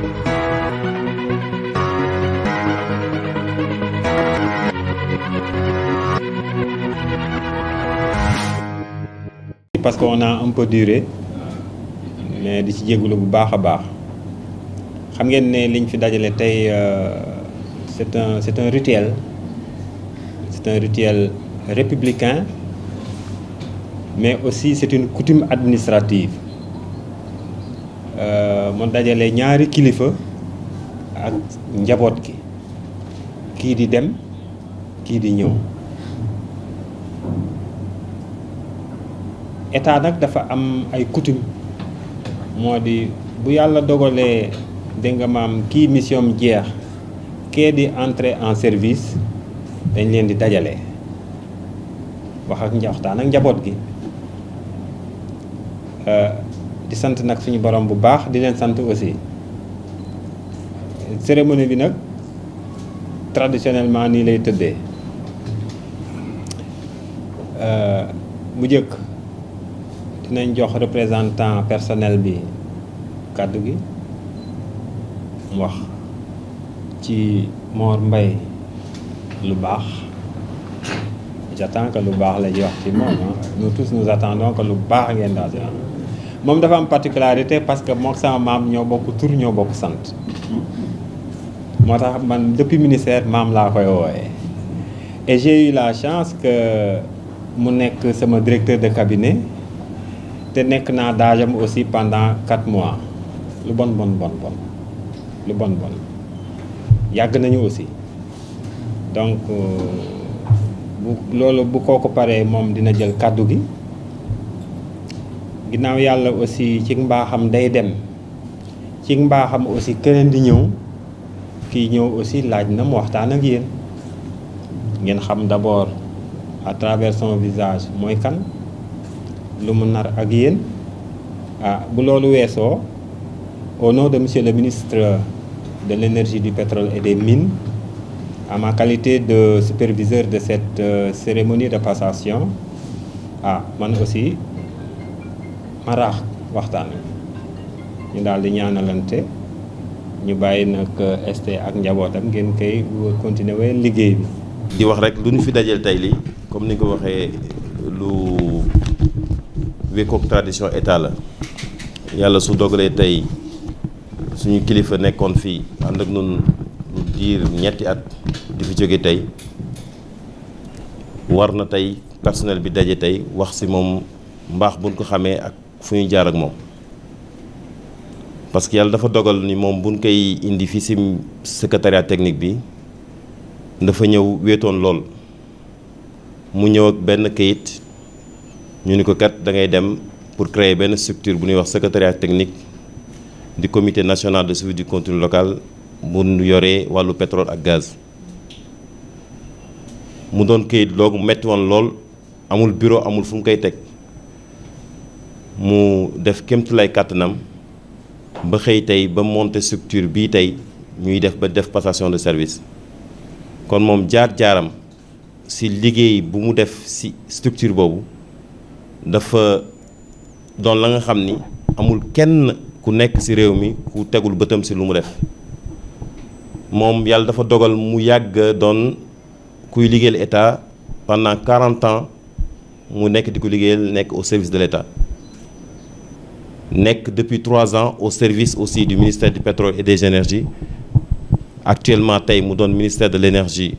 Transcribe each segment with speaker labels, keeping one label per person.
Speaker 1: Parce qu'on a un peu duré mais di ci jégalu bu baax a baax xam ngeen ne liñ fi dajale tey c'est un rituel républicain mais aussi c'est une coutume administrative mu dajale ñaari kilifa ak njaboot gi kii di dem kii di ñëw. État nag dafa am ay coutume moo di bu yàlla dogalee dégg nga maam kii mission jeex kee di entrer en service dañ leen di dajale waxtaan ak njaboot gi di sant nag suñu borom bu baax di leen sant aussi cérémonie bi nag traditionnellement nii lay tëddee bu njëkk dinañ jox représentant personnel bi kàddu gi mu wax ci Mor Mbaye lu baax j'attends que lu baax la wax ci moom nous tous nous attendons que lu baax ngeen daal moom dafa am particularité parce que mook sama maam ñoo bokk tur ñoo bokk sant moo tax man depuis ministère maam laa koy wooyee et j'ai eu la chance que mu nekk sama directeur de cabinet te nekk naa daajam aussi pendant 4 mois lu bon yàgg nañu aussi donc loolu bu kooku paree moom dina jël kàddu gi ginnaaw yàlla aussi ci mbaaxam day dem ci mbaaxam aussi keneen di ñëw kii ñëw aussi laaj na mu waxtaan ak yéen ngeen xam d'abord à travers son visage mooy kan lu mu nar ak yéen bu loolu weesoo au nom de monsieur le ministre de l'énergie, du pétrole et des mines en ma qualité de superviseur de cette cérémonie de passation man aussi ma raax waxtaan ñu daal di ñaanalante ñu bàyyi nag ST ak njabootam ngeen koy continuer wéy liggéey bi.
Speaker 2: di wax rek lu ñu fi dajeel tey lii comme ni nga ko waxee lu wékkoog tradition état la yàlla su dogalee tey suñu kilifa nekkoon fii ànd ak ñun lu diir ñetti at di fi jóge tey war na tey personnel bi daje tey wax ci moom mbaax buñ ko xamee ak fu ñu jaar ak moom parce que yàlla dafa dogal ni moom buñ koy indi fii ci secrétariat technique bi dafa ñëw wéetoon lool mu ñëw ak benn kayit ñu ni ko kat da ngay dem pour créer benn structure bu ñuy wax secrétariat technique du comité national de suivi du contenu local bu yoree wàllu pétrole ak gaz mu doon kayit loogu metti woon lool amul bureau amul fu mu koy teg mu def kéemtulaay kàttanam ba xëy tey ba monter structure bii tey ñuy def ba def passation de service kon moom jaar-jaaram ci liggéey bu mu def ci structure boobu dafa doon la nga xam ni amul kenn ku nekk ci réew mi ku tegul bëtam ci lu mu def moom yàlla dafa dogal mu yàgg doon kuy liggéeyal état pendant 40 ans mu nekk di ko liggéeyal nekk au service de l'état nekk depuis 3 ans au service aussi du ministère du pétrole et des énergies actuellement tey mu doon ministère de l'énergie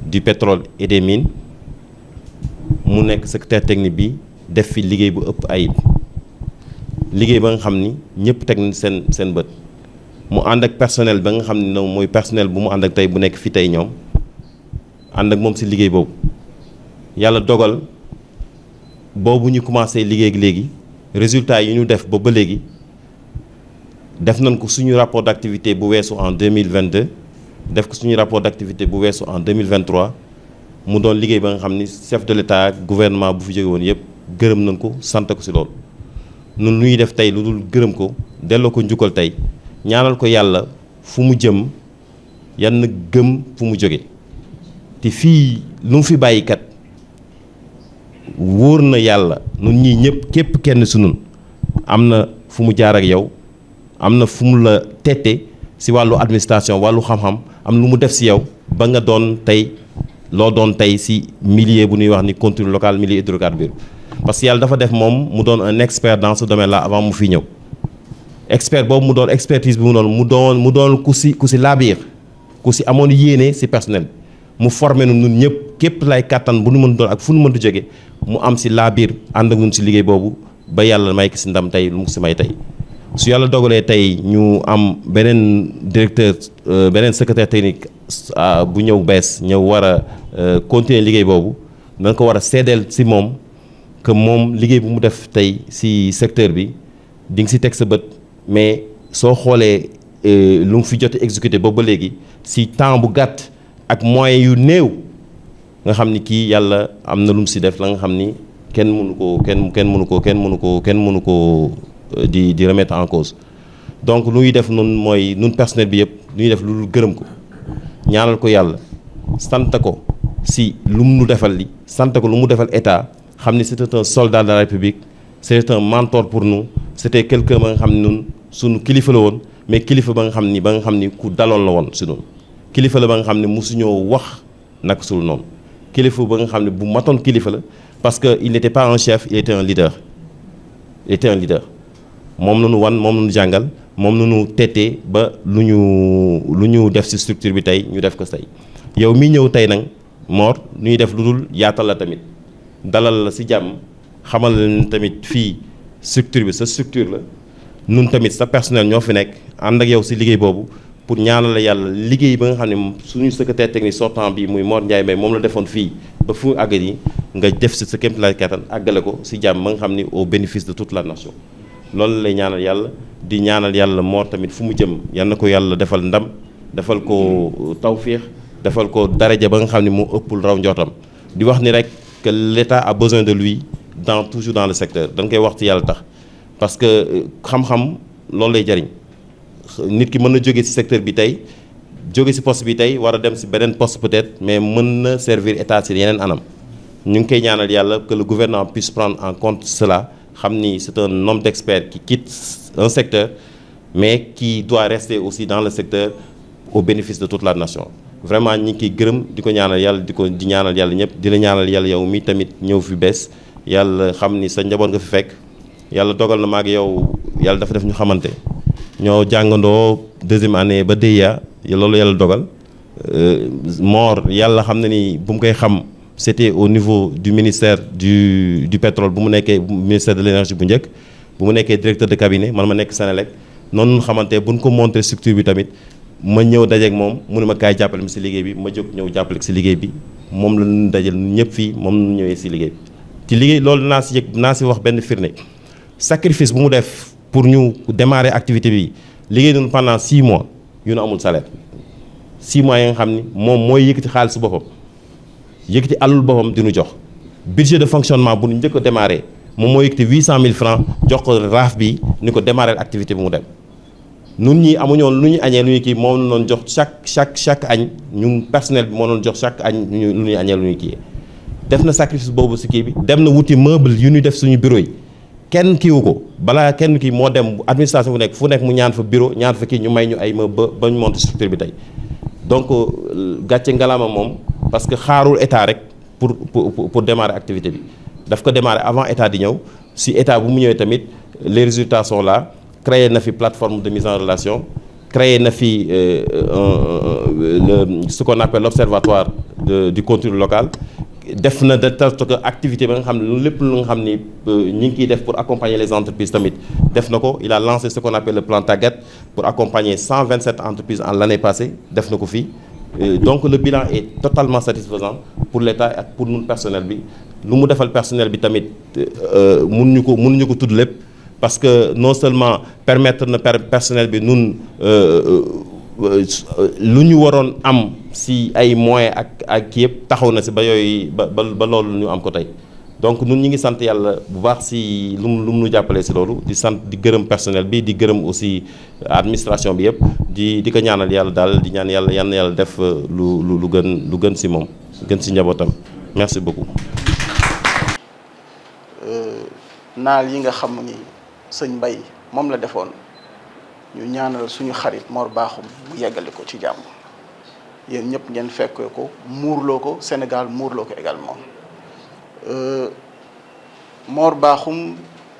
Speaker 2: du pétrole et des mines mu nekk secrétaire technique bi def fi liggéey bu ëpp ayib liggéey ba nga xam ni ñëpp teg seen bët mu ànd ak personnel ba nga xam ni noonu mooy personnel bu mu ànd ak tey bu nekk fi tey ñoom ànd ak moom ci liggéey boobu yàlla dogal boobu ñu commencé liggéey ak léegi résultats yi ñu def ba léegi def nañ ko suñu rapport d'activité bu weesu en 2022 def ko suñu rapport d'activité bu weesu en 2023 mu doon liggéey ba nga xam ni chef de l'État ak gouvernement bu fi jóge woon yëpp gërëm nañ ko sant ko ci loolu nun lu ñuy def tey lu dul gërëm ko delloo ko njukkal tey ñaanal ko yàlla fu mu jëm yan na gëm fu mu jóge te fii lu mu fi bàyyi kat wóor na yàlla nun ñii ñëpp képp kenn su nun am na fu mu jaar ak yow am na fu mu la tette si wàllu administration wàllu xam-xam am lu mu def si yow ba nga doon tey loo doon tey si milieu bu ñuy wax ni contenu local milieu hydrocarbure parce que yàlla dafa def moom mu doon un expert dans ce domaine là avant mu fi ñëw expert boobu mu doon expertise bi mu doon ku si laabiir ku si amoon yéene si personnel mu formé nu ñun ñëpp képp lay kàttan bu nu mën doon ak fu nu mën di jóge mu am si laabiir ànd ak ñun si liggéey boobu ba yàlla may ko si ndam tey lu mu si may tey su yàlla dogalee tey ñu am beneen directeur beneen secrétaire technique bu ñëw bees ñëw war a continuer liggéey boobu dañ ko war a seedeel si moom que moom liggéey bu mu def tey si secteur bi di nga si teg sa bët mais soo xoolee lu mu fi jot exécuté boobu ba léegi si temps bu gàtt ak moyens yu néew nga xam ni kii yàlla am na lu mu si def la nga xam ni kenn mënu ko di remettre en cause donc lu ñuy def nun mooy nun personnel bi yëpp lu ñuy def lu gërëm ko ñaanal ko yàlla sant ko si lu mu nu defal li sant ko lu mu defal état xam ni c'était un soldat de la République c'était un mentor pour nous c'était quelqu'un ba nga xam ne nun suñu kilifa la woon mais kilifa ba nga xam ni ku daloon la woon si noonu kilifa la ba nga xam ne mosuñoo wax naka sul noonu kilifa ba nga xam ne bu matoon kilifa la parce que il n'était pas un chef il était un leader moom la ñu wan moom la ñu jàngal moom la ñu tettee ba lu ñu def ci structure bi tey ñu def ko tey yow mi ñëw tey nag Mor lu ñuy def lu dul yaatal la tamit dalal la ci jàmm xamal la tamit fii structure bi sa structure la nun tamit sa personnel ñoo fi nekk ànd ak yow ci liggéey boobu pour ñaanal la yàlla liggéey ba nga xam ne suñu secrétaire technique sortant bi muy Mor Ndiaye Mbaye moom la defoon fii ba fu àgg yi nga def ci sa kéemtalaay kattan àggale ko ci jàmm ba nga xam ni au bénéfice de toute la nation. loolu lay ñaanal yàlla di ñaanal yàlla Mor tamit fu mu jëm yal na ko yàlla defal ndam defal ko tawfiix defal ko daraja ba nga xam ne moo ëppul raw njootam di wax ni rek que l'État a besoin de lui toujours dans le secteur dañ koy wax ci yàlla tax parce que xam-xam loolu lay jariñ nit ki mën na jóge ci secteur bi tey jóge ci poste bi tey war a dem ci beneen poste peut-être mais mën na servir État ci yeneen anam ñu ngi koy ñaanal yàlla que le gouvernement puisse prendre en compte cela xam ni c'est un homme d'expert qui quitte un secteur mais qui doit rester aussi dans le secteur au bénéfice de toute la nation vraiment ñi ngi koy gërëm di ko ñaanal yàlla di ñaanal yàlla ñëpp di la ñaanal yàlla yow mi tamit ñëw fi bees yàlla xam ni sa njaboot nga fi fekk yàlla dogal na maag yow yàlla dafa def ñu xamante ñoo jàngandoo deuxième année ba DEA loolu yàlla dogal Mor yàlla xam na ni bu mu koy xam c'était au niveau du ministère du pétrole bu mu nekkee ministère de l'énergie bu njëkk bu mu nekkee directeur de cabinet man ma nekk Senelec noonu xamante buñ ko monté structure bi tamit ma ñëw dajeek moom mu ne ma kaay jàppale mi si liggéey bi ma jóg ñëw jàppale si liggéey bi moom la ñu dajal ñëpp fii moom la ñu ñëwee si liggéey bi. ci liggéey loolu naa si wax benn firnde sacrifice bu mu def pour ñu démarrer activité bi liggéey nañu pendant 6 mois yu nu amul salaire 6 mois yi nga xam ni moom mooy yëkkati xaalis boppam. yëkkati alul boppam di ñu jox budget de fonctionnement bu ñu njëkk a démarré moom moo yëkkati 800 000 francs jox ko raaf bi ni ko démarrer activité bi mu dem nun ñi amuñoon lu ñu añee lu ñu kii moom la doon jox chaque añ ñun personnel bi moo doon jox chaque añ lu ñuy añee lu ñuy kii def na sacrifice boobu si kii bi dem na wuti meuble yu ñuy def suñu bureau yi kenn kiiwu ko balaa kenn kii moo dem administration bu nekk fu nekk mu ñaan fa bureau ñaan fa kii ñu may ñu ay meuble ba ñu monter structure bi tey donc gàcce ngalaama moom parce que xaarul état rek pour démarrer activité bi daf ko démarrer avant état di ñëw si état bu mu ñëwee tamit les résultats sont là créé na fi plateforme de mise en relation créé na fi ce qu'on appelle l'observatoire du contenu local def na de telle sorte que activité ba nga xam ne lépp lu nga xam ni ñi ngi kiy def pour accompagner les entreprises tamit def na ko il a lancé ce qu'on appelle le plan Tagat pour accompagner 127 entreprises en l'année passée def na ko fii donc le bilan est totalement satisfaisant pour l'État ak pour ñun personnel bi lu mu defal personnel bi tamit mënuñu ko tudd lépp parce que non seulement permettre na personnel bi nun lu ñu waroon am si ay moyens ak yëpp taxaw na si ba yooyu ba loolu ñu am ko tey donc ñun ñi ngi sant yàlla bu baax si lu mu nu jàppalee si loolu di gërëm personnel bi di gërëm aussi administration bi yëpp di ko ñaanal yàlla daal di ñaan yàlla yan yàlla def lu gën si moom gën si njabootam merci beaucoup.
Speaker 3: naal yi nga xam ni sëñ Mbaye moom la defoon ñu ñaanal suñu xarit Mor Bakhoum mu yeggali ko ci jàmm yéen ñëpp ngeen fekkee ko muurloo ko Sénégal muurloo ko également Mor Bakhoum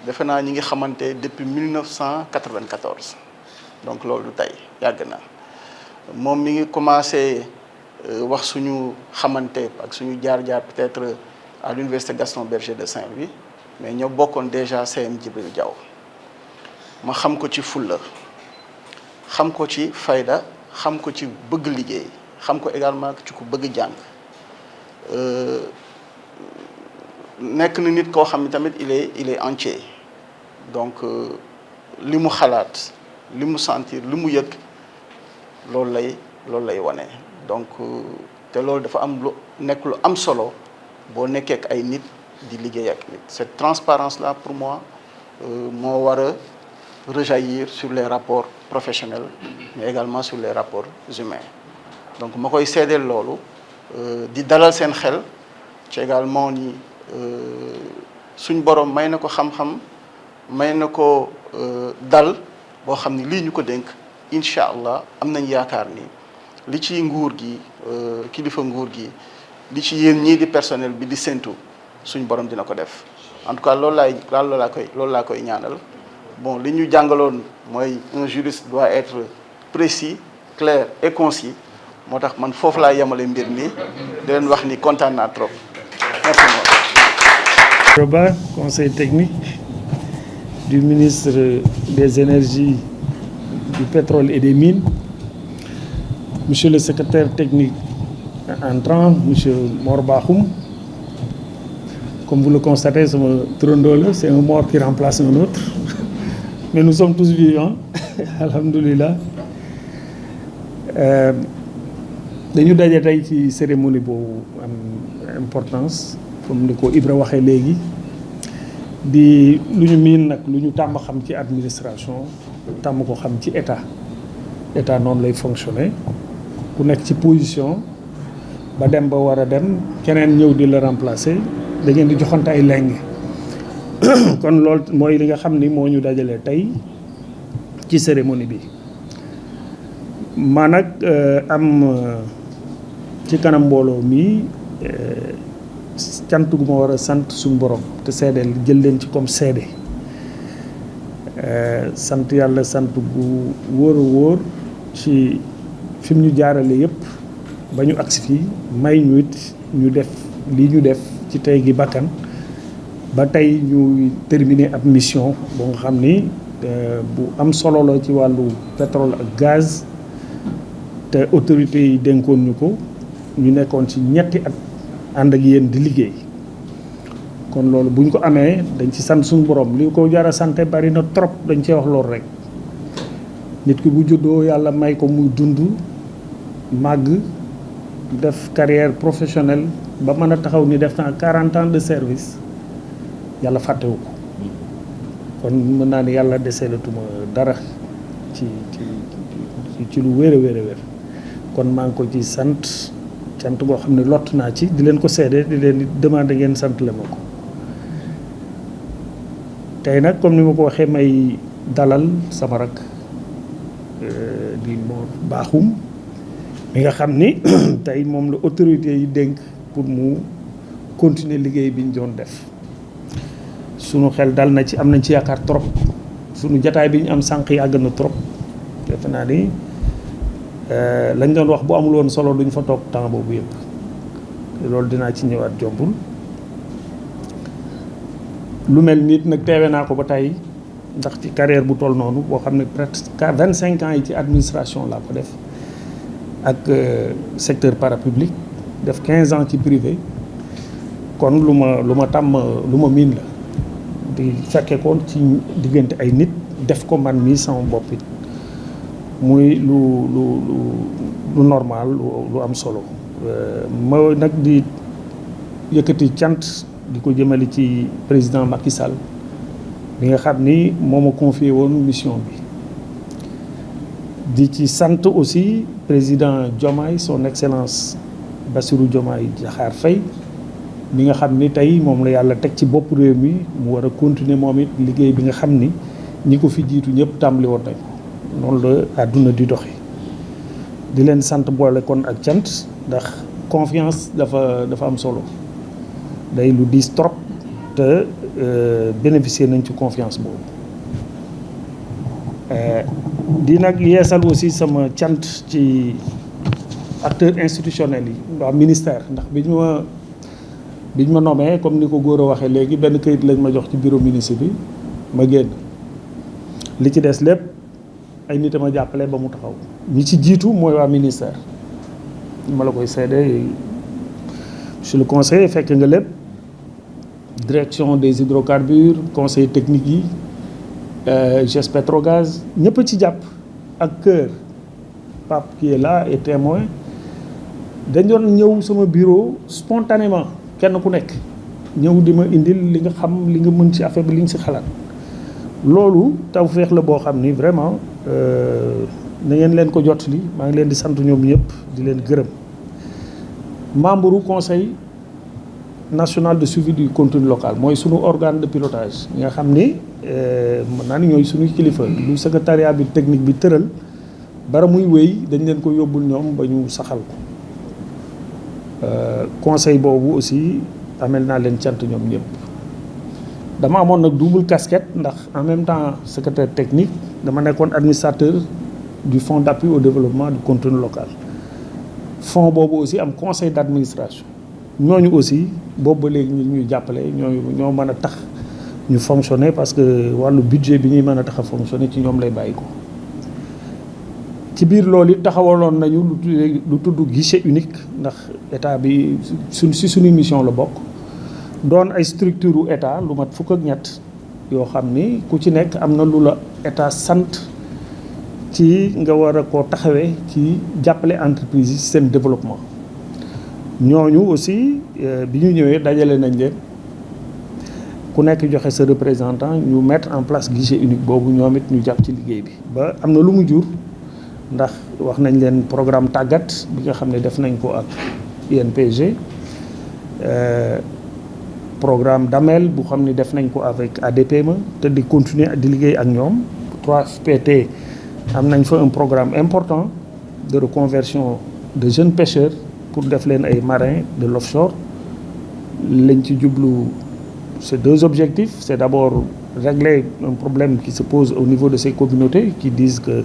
Speaker 3: defe naa ñi ngi xamante depuis 1994 donc loolu tey yàgg na moom mi ngi commencé wax suñu xamante ak suñu jaar-jaar peut-être à l'université Gaston Berger de Saint-Louis mais ñoo bokkoon déjà CM Djibril Diaw ma xam ko ci fulla xam ko ci fayda xam ko ci bëgg liggéey xam ko également ci ku bëgg jàng nekk na nit koo xam ne tamit il est entier donc li mu xalaat li mu sentir li mu yëg loolu lay wane donc te loolu dafa am lu nekk lu am solo boo nekkee ak ay nit di liggéey ak nit cette transparence là pour moi moo war a rejaillir sur les rapports professionnels mais également sur les rapports humains donc ma koy seedeel loolu di dalal seen xel ci également ni suñ borom may na ko xam-xam may na ko dal boo xam ni lii ñu ko dénk incha allah am nañ yaakaar ni li ci nguur gi kilifa nguur gi li ci yéen ñii di personnel bi di séntu suñ borom dina ko def en tout cas loolu laa koy ñaanal bon li ñu jàngaloon mooy un juriste doit être précis clair et concis moo tax man foofu laa yemale mbir mi di leen wax ni kontaan naa trop merci beaucoup.
Speaker 4: Roba, conseil technique du ministre des Énergies, du Pétrole et des Mines, monsieur le secrétaire technique entrant, monsieur Mor Bakhoum. Comme vous le constatez, c'est un mort qui remplace un autre. Mais nous sommes tous vivants, alhamdoulilah. Dañu daje tey ci cérémonie boobu am importance comme ni ko Ibra waxee léegi di lu ñu miin nag lu ñu tàmm xam ci administration tàmm ko xam ci état noonu lay fonctionner ku nekk ci position ba dem ba war a dem keneen ñëw di la remplacer da ngeen di joxante ay lenge kon loolu mooy li nga xam ni moo ñu dajale tey ci cérémonie bi man nag am ci kanam mbooloo mi cant gu ma war a sant suñu borom te seedeel jël leen ci comme seede sant yàlla sant gu wóor a wóor ci fi mu ñu jaarale yëpp ba ñu agsi fii may ñu it ñu def lii ñu def ci tey gi bakkan ba tey ñu terminer ab mission boo nga xam ni bu am solo la ci wàllu pétrole ak gaz te autorités yi dénkoon ñu ko ñu nekkoon ci ñetti at ànd ak yéen di liggéey kon loolu buñ ko amee dañ ci sant suñu borom li ko jar a sante bari na trop dañ cee wax loolu rek nit ki bu juddoo yàlla may ko muy dund màgg def carrière professionnelle ba mën a taxaw ni def naa 40 ans de service yàlla fàttewu ko kon mën naa ni yàlla deseelatuma dara ci lu wér a wér kon maa ngi ko ci sant boo xam ne lott naa ci di leen ko seede di leen demander ngeen sant la ma ko tey nag comme ni ma ko waxee may dalal sama rak di Mor Bakhoum mi nga xam ni tey moom la autorité yi dénk pour mu continuer liggéey bi ñu doon def sunu xel dal na ci am nañ ci yaakaar trop sunu jataay bi ñu am sànq yàgg na trop defe naa ni lañ doon wax bu amul woon solo duñ fa toog temps boobu yëpp loolu dinaa ci ñëwaat jombul lu mel nit nag teewe naa ko ba tey ndax ci carrière bu toll noonu boo xam ne presque 25 ans yi ci administration laa ko def ak secteur parapublic def 15 ans ci privé kon lu ma tàmm lu ma miin la di fekke ko ci diggante ay nit def ko man mii sama bopp it muy lu normal lu am solo ma nag di yëkkati cant di ko jëmale ci président Macky Sall bi nga xam ni moo ma confié woon mission bi di ci sant aussi président Diomaye son excellence Bassirou Diomaye Diakhar Faye mi nga xam ni tey moom la yàlla teg ci bopp réew mi mu war a continuer moom it liggéey bi nga xam ni ñi ko fi jiitu ñëpp tàmbali woon nañ ko noonu la àdduna di doxi di leen sant boole kon ak cant ndax confiance dafa am solo day lu diis trop te bénéficier nañ ci confiance boobu di nag yeesal aussi sama cant ci acteurs institutionnels yi waa ministère ndax biñ ma nommé comme ni ko góor a waxee léegi benn këyit lañ ma jox ci bureau ministre bi ma génn li ci des lépp ay nit a ma jàppale ba mu taxaw ñi ci jiitu mooy waa ministère ma la koy seede monsieur le conseiller fekk nga lépp direction des hydrocarbures conseil technique yi GES Petrogaz ñëpp a ci jàpp ak kër Pape qui est là et témoin dañ doon ñëw sama bureau spontanément kenn ku nekk ñëw di ma indil li nga xam li nga mën ci affaire bi li nga si xalaat loolu tawfeex la boo xam ni vraiment na ngeen leen ko jot li maa ngi leen di sant ñoom ñëpp di leen gërëm membre du conseil national de suivi du contenu local mooy sunu organe de pilotage nga xam ni mën naa ni ñooy suñuy kilifa lu secrétariat bi technique bi tëral bara muy wéy dañ leen ko yóbbul ñoom ba ñu saxal ko conseil boobu aussi amel naa leen cant ñoom ñëpp dama amoon nag double casquette ndax en même temps secrétaire technique dama nekkoon administrateur du fonds d'appui au développement du contenu local fonds boobu aussi am conseil d'administration ñooñu aussi boobu ba léegi ñuy jàppale ñoo mën a tax ñu fonctionner parce que wàllu budget bi ñuy mën a tax a fonctionner ci ñoom lay bàyyi ko ci biir loolu it taxawaloon nañu lu tudd guichet unique ndax état bi suñu mission la bokk doon ay structure u état lu mat fukk ak ñett yoo xam ni ku ci nekk am na lu la état sant ci nga war a koo taxawee ci jàppale entreprise yi seen développement ñooñu aussi bi ñu ñëwee dajale nañ leen ku nekk joxe sa représentant ñu mettre en place guichet unique boobu ñoom it ñu jàpp ci liggéey bi ba am na lu mu jur ndax wax nañ leen programme tàggat bi nga xam ne def nañ ko ak INPG programme d'AMEL bu xam ne def nañ ko avec ADPME te di continuer di liggéey ak ñoom 3FPT am nañ fa un programme important de reconversion de jeunes pêcheurs pour def leen ay marins de l'offshore lañ ci jublu c'est deux objectifs c'est d'abord régler un problème qui se pose au niveau de ces communautés qui disent que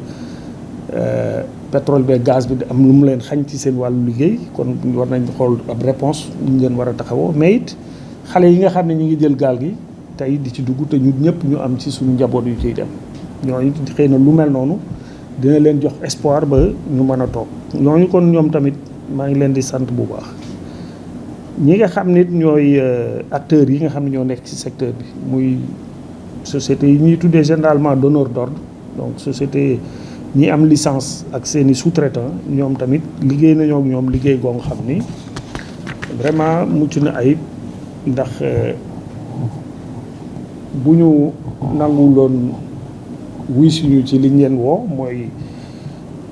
Speaker 4: pétrole bi gaz bi am lu mu leen xañ ci seen wàllu liggéey kon war nañ xool ab réponse ñu leen war a taxawoo mais it xale yi nga xam ne ñu ngi jël gaal gi tey di ci dugg te ñun ñëpp ñu am ci suñu njaboot yu ciy dem ñooñu xëy na lu mel noonu dina leen jox espoir ba ñu mën a toog ñooñu kon ñoom tamit maa ngi leen di sant bu baax ñi nga xam nit ñooy acteurs yi nga xam ne ñoo nekk ci secteur bi muy société yi ñuy tuddee généralement donneur d'ordre donc société ñi am licence ak seeni sous-traitants ñoom tamit liggéey nañoo ak ñoom liggéey goo nga xam ni vraiment mucc na ayib ndax bu ñu nanguloon wuy suñu ci liñ leen woo mooy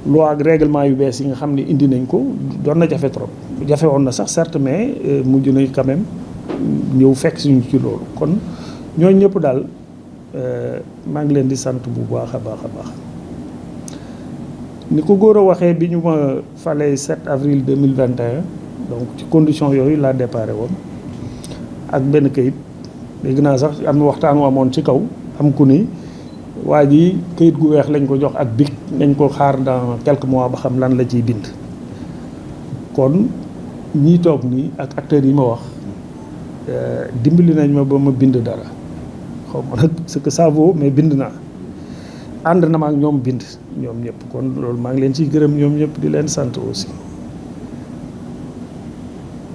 Speaker 4: loi ak règlement yu bees yi nga xam ne indi nañ ko doon na jafe trop jafe woon na sax certes mais mujj nañ quand même ñëw fekk suñu ci loolu kon ñooñu ñëpp daal maa ngi leen di sant bu baax a baax a baax ni ko góor a waxee bi ñu ma falee 7 avril 2021 donc ci condition yooyu laa déparé woon ak benn kayit léegi naa sax am waxtaan wu amoon ci kaw am ku ni waa ji kayit gu weex lañ ko jox ak bic nañ ko xaar dans quelques mois ba xam lan la ciy bind kon ñii toog nii ak acteurs yi ma wax dimbali nañ ma ba ma bind dara xaw ma nag ce que ça vaut mais bind naa ànd na ma ak ñoom bind ñoom ñëpp kon loolu maa ngi leen ciy gërëm ñoom ñëpp di leen sant aussi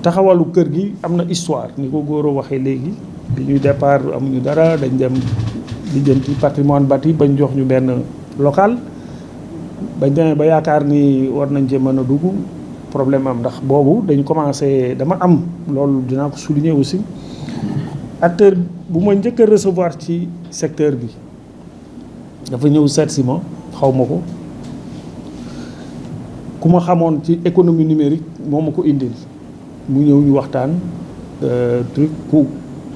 Speaker 4: taxawalu kër gi am na histoire ni ko góor a waxee léegi bi ñuy départ amuñu dara dañ dem lijjanti patrimoine bâti bañ jox ñu benn local bañ demee ba yaakaar ni war nañ cee mën a dugg problème am ndax boobu dañ commencé dama am loolu dinaa ko souligner aussi acteur bu ma njëkk a recevoir ci secteur bi dafa ñëw seet si ma xaw ma ko ku ma xamoon ci économie numérique moo ma ko indil mu ñëw ñu waxtaan truc ku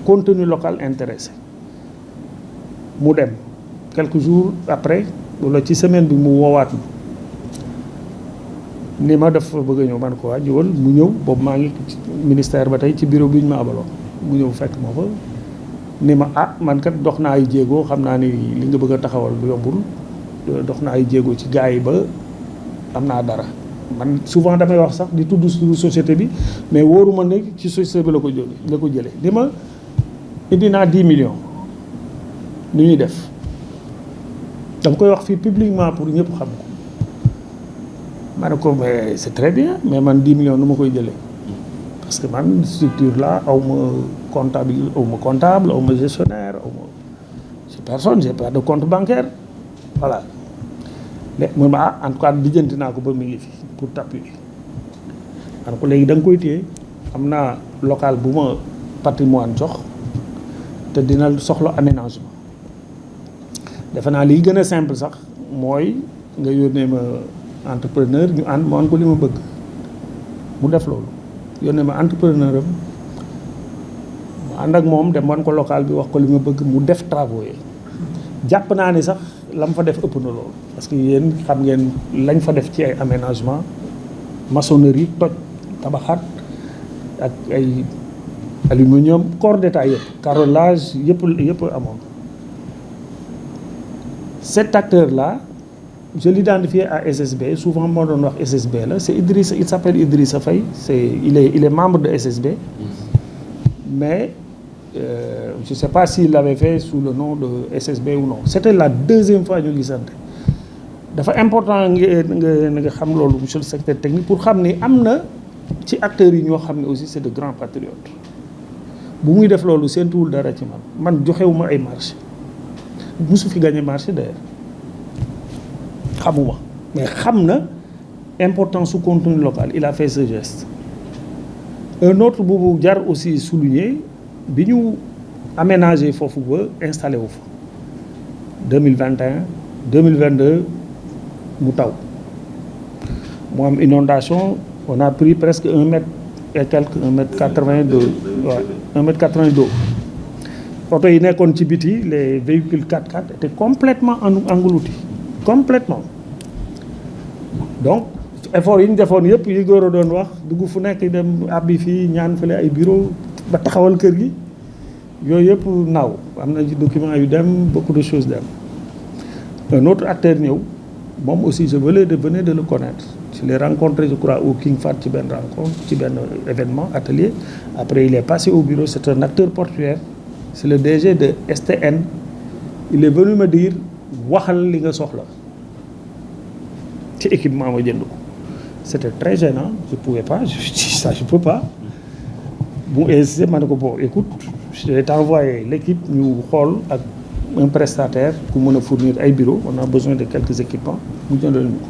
Speaker 4: contenu local intéressé mu dem quelques jours après wala ci semaine bi mu woowaat ma ni ma dafa bëgg a ñëw man ko waa ñëwal mu ñëw boobu maa ngi ministère ba tey ci bureau bi ñu ma abaloon mu ñëw fekk ma fa ni ma man kat dox naa ay jéego xam naa ni li nga bëgg a taxawal lu yombul dox naa ay jéego ci gars yi ba am naa dara man souvent damay wax sax di tudd société bi mais wóoruma ne ci société bi la ko jëlee ni ma indi naa 10 millions ni ñuy def dama koy wax fii publiquement pour ñëpp xam ko ma ne ko mais c'est très bien mais man 10 millions nu ma koy jëlee parce que man structure là aw ma comptable aw ma gestionnaire aw ma j'ai personne j'ai pas de compte bancaire voilà mais mun ma en tout cas lijjanti naa ko ba mu ngi fi pour t'appuyer man ko léegi da nga koy téye am naa local bu ma patrimoine jox te dina soxla aménagement defe naa liy gën a simple sax mooy nga yónnee ma entrepreneur ñu ànd ma wan ko li ma bëgg mu def loolu yónnee ma entrepreneur am mu ànd ak moom dem wan ko local bi wax ko li ma bëgg mu def travaux yi jàpp naa ni sax la mu fa def ëpp na loolu parce que yéen xam ngeen lañ fa def ci ay aménagement maçonnerie toj tabaxaat ak ay aluminium corps d'état yëpp carrelage yëpp amoon cet acteur là je l'identifie à SSB souvent moo doon wax SSB la c'est Idrissa il s'appelle Idrissa Faye il est membre de SSB mais je sais pas s'il l'avait fait sous le nom de SSB ou non c'était la deuxième fois ñu gisante dafa important nga xam loolu monsieur le secrétaire technique pour xam ni am na ci acteurs yi ñoo xam ne aussi c'est de grands patriotes bu muy def loolu seentuwul dara ci man joxewuma ay marché musu fi gagné marché d'ailleurs xamuma mais xam na importance su contenu local il a fait ce geste un autre bu jar aussi souligner bi ñu aménagé foofu ba installé wu fa 2021 2022 mu taw mu am inondation on a pris presque 1 mètre et quelque 1 mètre 80 d'eau waaw 1 mètre 80 d'eau oto yi nekkoon ci biti les véhicules 4x4 étaient complètement engloutis complètement donc effort yi ñu defoon yëpp yi góor a doon wax dugg fu nekk dem abbi fii ñaan fële ay bureau ba taxawal kër gi yooyu yëpp naaw am na ci document yu dem beaucoup de choses dem un autre acteur ñëw moom aussi je venais de le connaître je l'ai rencontré je crois au King Fahd ci benn rencontre ci benn événement atelier après il est passé au bureau c'est un acteur portuaire c'est le DG de STN il est venu me dire waxal li nga soxla ci équipement ma jënd ko c'était très gênant je pouvais pas je peux pas bu insisté ma ne ko bon écoute je vais t'envoyer l'équipe ñu xool ak un prestataire ku mën a fournir ay bureaux on a besoin de quelques équipements mu jëndal ñu ko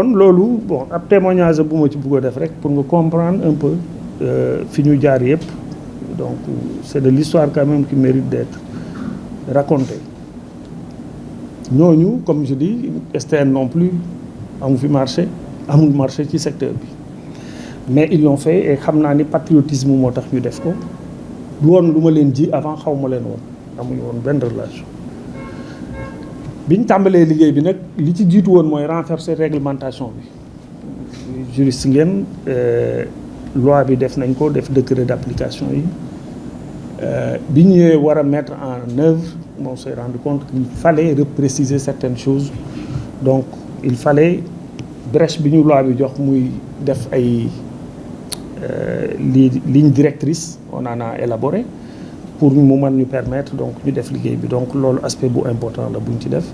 Speaker 4: kon loolu bon ab témoignage bu ma ci bëgg a def rek pour nga comprendre un peu fi ñu jaar yëpp donc c'est de l'histoire quand même qui mérite d'être racontée ñooñu comme je dis STN non plus amu fi marché amul marché ci secteur bi mais ils l'ont fait et xam naa ni patriotisme moo tax ñu def ko du woon lu ma leen ji avant xaw ma leen woon amuñu woon benn relation biñ tàmbalee liggéey bi nag li ci jiitu woon mooy renforcer réglementation bi juriste ngeen loi bi def nañ ko def décret d'application yi bi ñu ñëwee war a mettre en œuvre on s'est rendu compte qu'il fallait repréciser certaines choses donc il fallait brèche bi ñu loi bi jox muy def ay ligne directrice on en a élaboré pour mu mën ñu permettre donc ñu def liggéey bi donc loolu aspect bu important la buñ ci def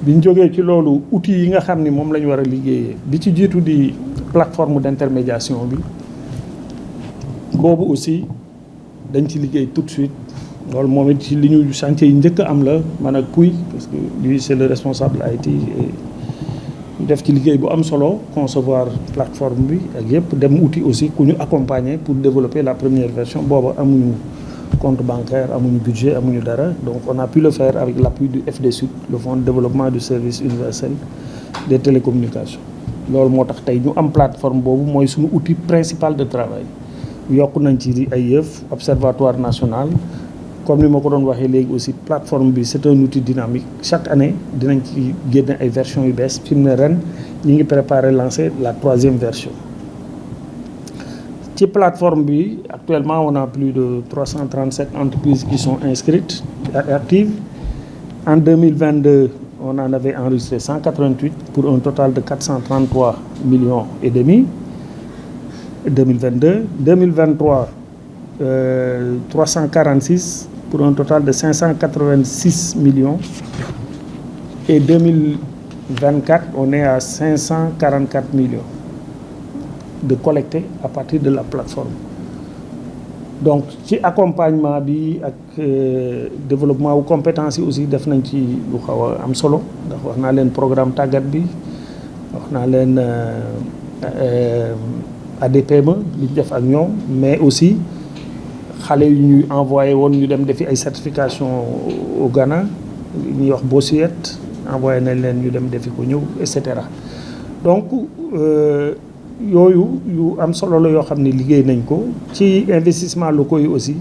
Speaker 4: bi ñu jógee ci loolu outils yi nga xam ni moom la ñu war a liggéeyee bi ci jiitu di plateforme d'intermédiation bi boobu aussi dañ ci liggéey tout de suite loolu moom it ci li ñu chantier yi njëkk am la man ak Pouy parce que lui c'est le responsable IT ñu def ci liggéey bu am solo concevoir plateforme bi ak yëpp dem outil aussi ku ñu accompagner pour développer la première version booba amuñu compte bancaire amuñu budget amuñu dara donc on a pu le faire avec l'appui du FDSUD le fonds de développement du service universel des télécommunications loolu moo tax tey ñu am plateforme boobu mooy suñu outil principal de travail yokk nañ ci ay yëf observatoire national comme ni ma ko doon waxee léegi aussi plateforme bi c'est un outil dynamique chaque année dinañ ci génne ay versions yu bees fi mu ne ren ñi ngi préparer lancer la 3e version. ci plateforme bi actuellement on a plus de 337 entreprises qui sont inscrites et actives. En 2022 on en avait enregistré 188 pour un total de 433 millions et demi. 2022 2023 346 pour un total de 586 millions et 2024 on est à 544 millions de collectés à partir de la plateforme. Donc ci accompagnement bi ak développement wu compétences yi aussi def nañ ci lu xaw a am solo ndax wax naa leen programme tàggat bi wax naa leen ADPME li ñu def ak ñoom mais aussi xale yu ñuy envoyé woon ñu dem defi ay certification au Ghana ñuy wax Bossuet envoyé nañ leen ñu dem defi ko ñëw et cetera donc yooyu yu am solo la yoo xam ne liggéey nañ ko ci investissement locaux yi aussi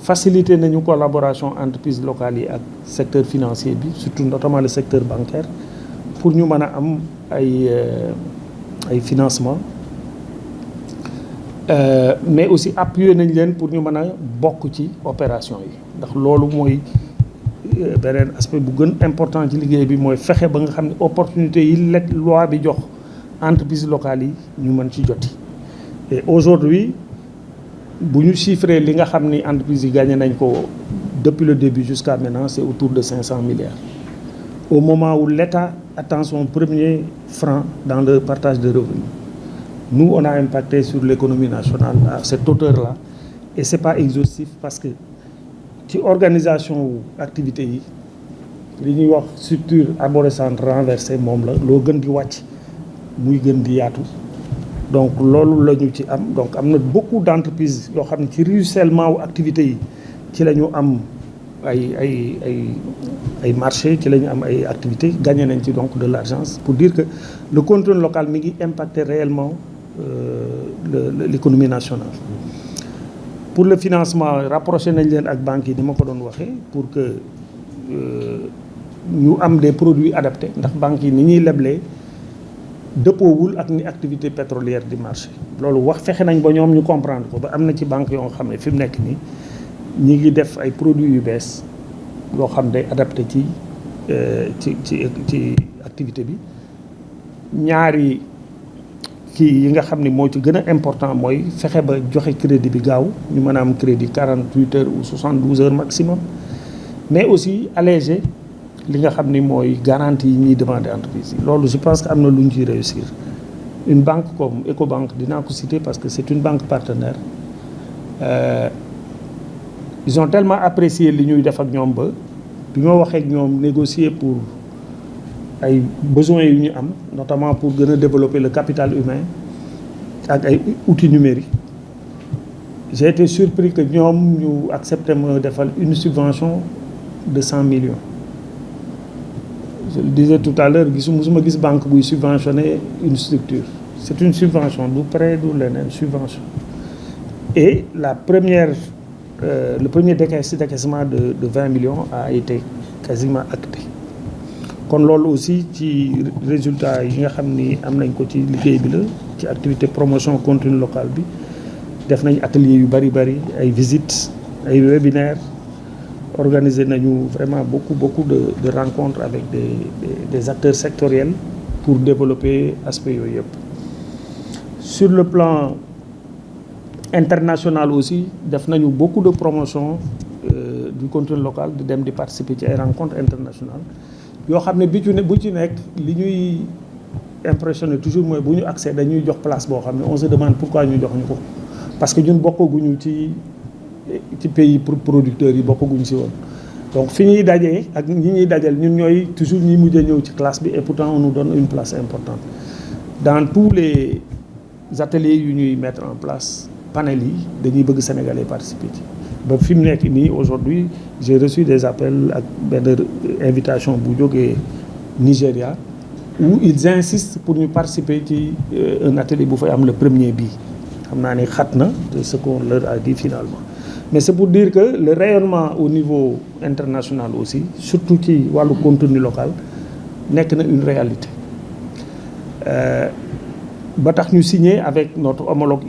Speaker 4: faciliter nañu collaboration entreprises locales yi ak secteur financier bi surtout notamment le secteur bancaire pour ñu mën a am ay financement mais aussi appuyer nañ leen pour ñu mën a bokk ci opération yi ndax loolu mooy beneen aspect bu gën important ci liggéey bi mooy fexe ba nga xam ne opportunité yi loi bi jox entreprises locales yi ñu mën ci joti et aujourd'hui bu ñu chiffrer li nga xam ni entreprises yi gagné nañ ko depuis le début jusqu'à maintenant c'est autour de 500 milliards au moment où l'État attend son premier franc dans le partage de revenus. Nous on a impacté sur l'économie nationale à cette hauteur-là et c'est pas exhaustif parce que ci organisation wu activités yi li ñuy wax structure arborescente renversée moom la loo gën di wàcc muy gën di yaatu donc loolu la ñu ci am donc am na beaucoup d'entreprises yoo xam ne ci ruissellement wu activités yi ci la ñu am ay marché ci la ñu am ay activités gagné nañ ci donc de l'argent pour dire que le contrôle local mi ngi impacter réellement l'économie nationale. Pour le financement rapproché nañ leen ak banques yi ni ma ko doon waxee pour que ñu am des produits adaptés ndax banques yi ni ñuy leblee dëppoowul ak ni activité pétrolière di marché loolu wax fexe nañ ba ñoom ñu comprendre ko ba am na ci banque yoo xam ne fi mu nekk nii ñi ngi def ay produits yu bees yoo xam ne adapté ci activité bi ñaari kii yi nga xam ne moo ci gën a important mooy fexe ba joxe crédit bi gaaw ñu mën a am crédit 48 heures ou 72 heures maximum mais aussi alléger li nga xam ni mooy garantie yi ñuy demander entreprise yi loolu je pense que am na lu ñu ciy réussir une banque comme Ecobank dinaa ko citer parce que c'est une banque partenaire ils ont tellement apprécié li ñuy def ak ñoom ba bi ma waxee ak ñoom négocier pour ay besoins yu ñu am notamment pour gën a développer le capital humain ak ay outils numériques j'ai été surpris que ñoom ñu accepté ma defal une subvention de 100 millions je le disais tout à l'heure musuma gis banque buy subventionner une structure c'est une subvention du prêt du leneen subvention et la première le premier décaissement de 20 millions a été quasiment acté kon loolu aussi ci résultat yi nga xam ni am nañ ko ci liggéey bi la ci activité promotion continue locale bi def nañ atelier yu bari ay visites ay webinaires organiser nañu vraiment beaucoup de rencontres avec des acteurs sectoriels pour développer aspect yooyu yëpp. Sur le plan international aussi def nañu beaucoup de promotion du contenu local di dem di participer ci ay rencontres internationales yoo xam ne bu ci nekk li ñuy impressionné toujours mooy bu ñu accès dañuy jox place boo xam ne on se demande pourquoi ñu jox ñu ko parce que ñun bokkaguñu ci pays producteurs yi bokkaguñu si woon donc fi ñuy dajee ak ñi ñuy dajal ñun ñooy toujours ñi mujjee ñëw ci classe bi et pourtant on nous donne une place importante dans tous les ateliers yu ñuy mettre en place panel yi dañuy bëgg sénégalais participer ci ba fi mu nekk nii aujourd'hui j'ai reçu des appels ak benn invitation bu jógee Nigéria où ils insistent pour ñu participer ci un atelier bu fay am le premier bii xam naa ne xat na de ce qu'on leur a dit finalement mais c'est pour dire que le rayonnement au niveau international aussi surtout ci wàllu contenu local nekk na une réalité ba tax ñu signé avec notre homologue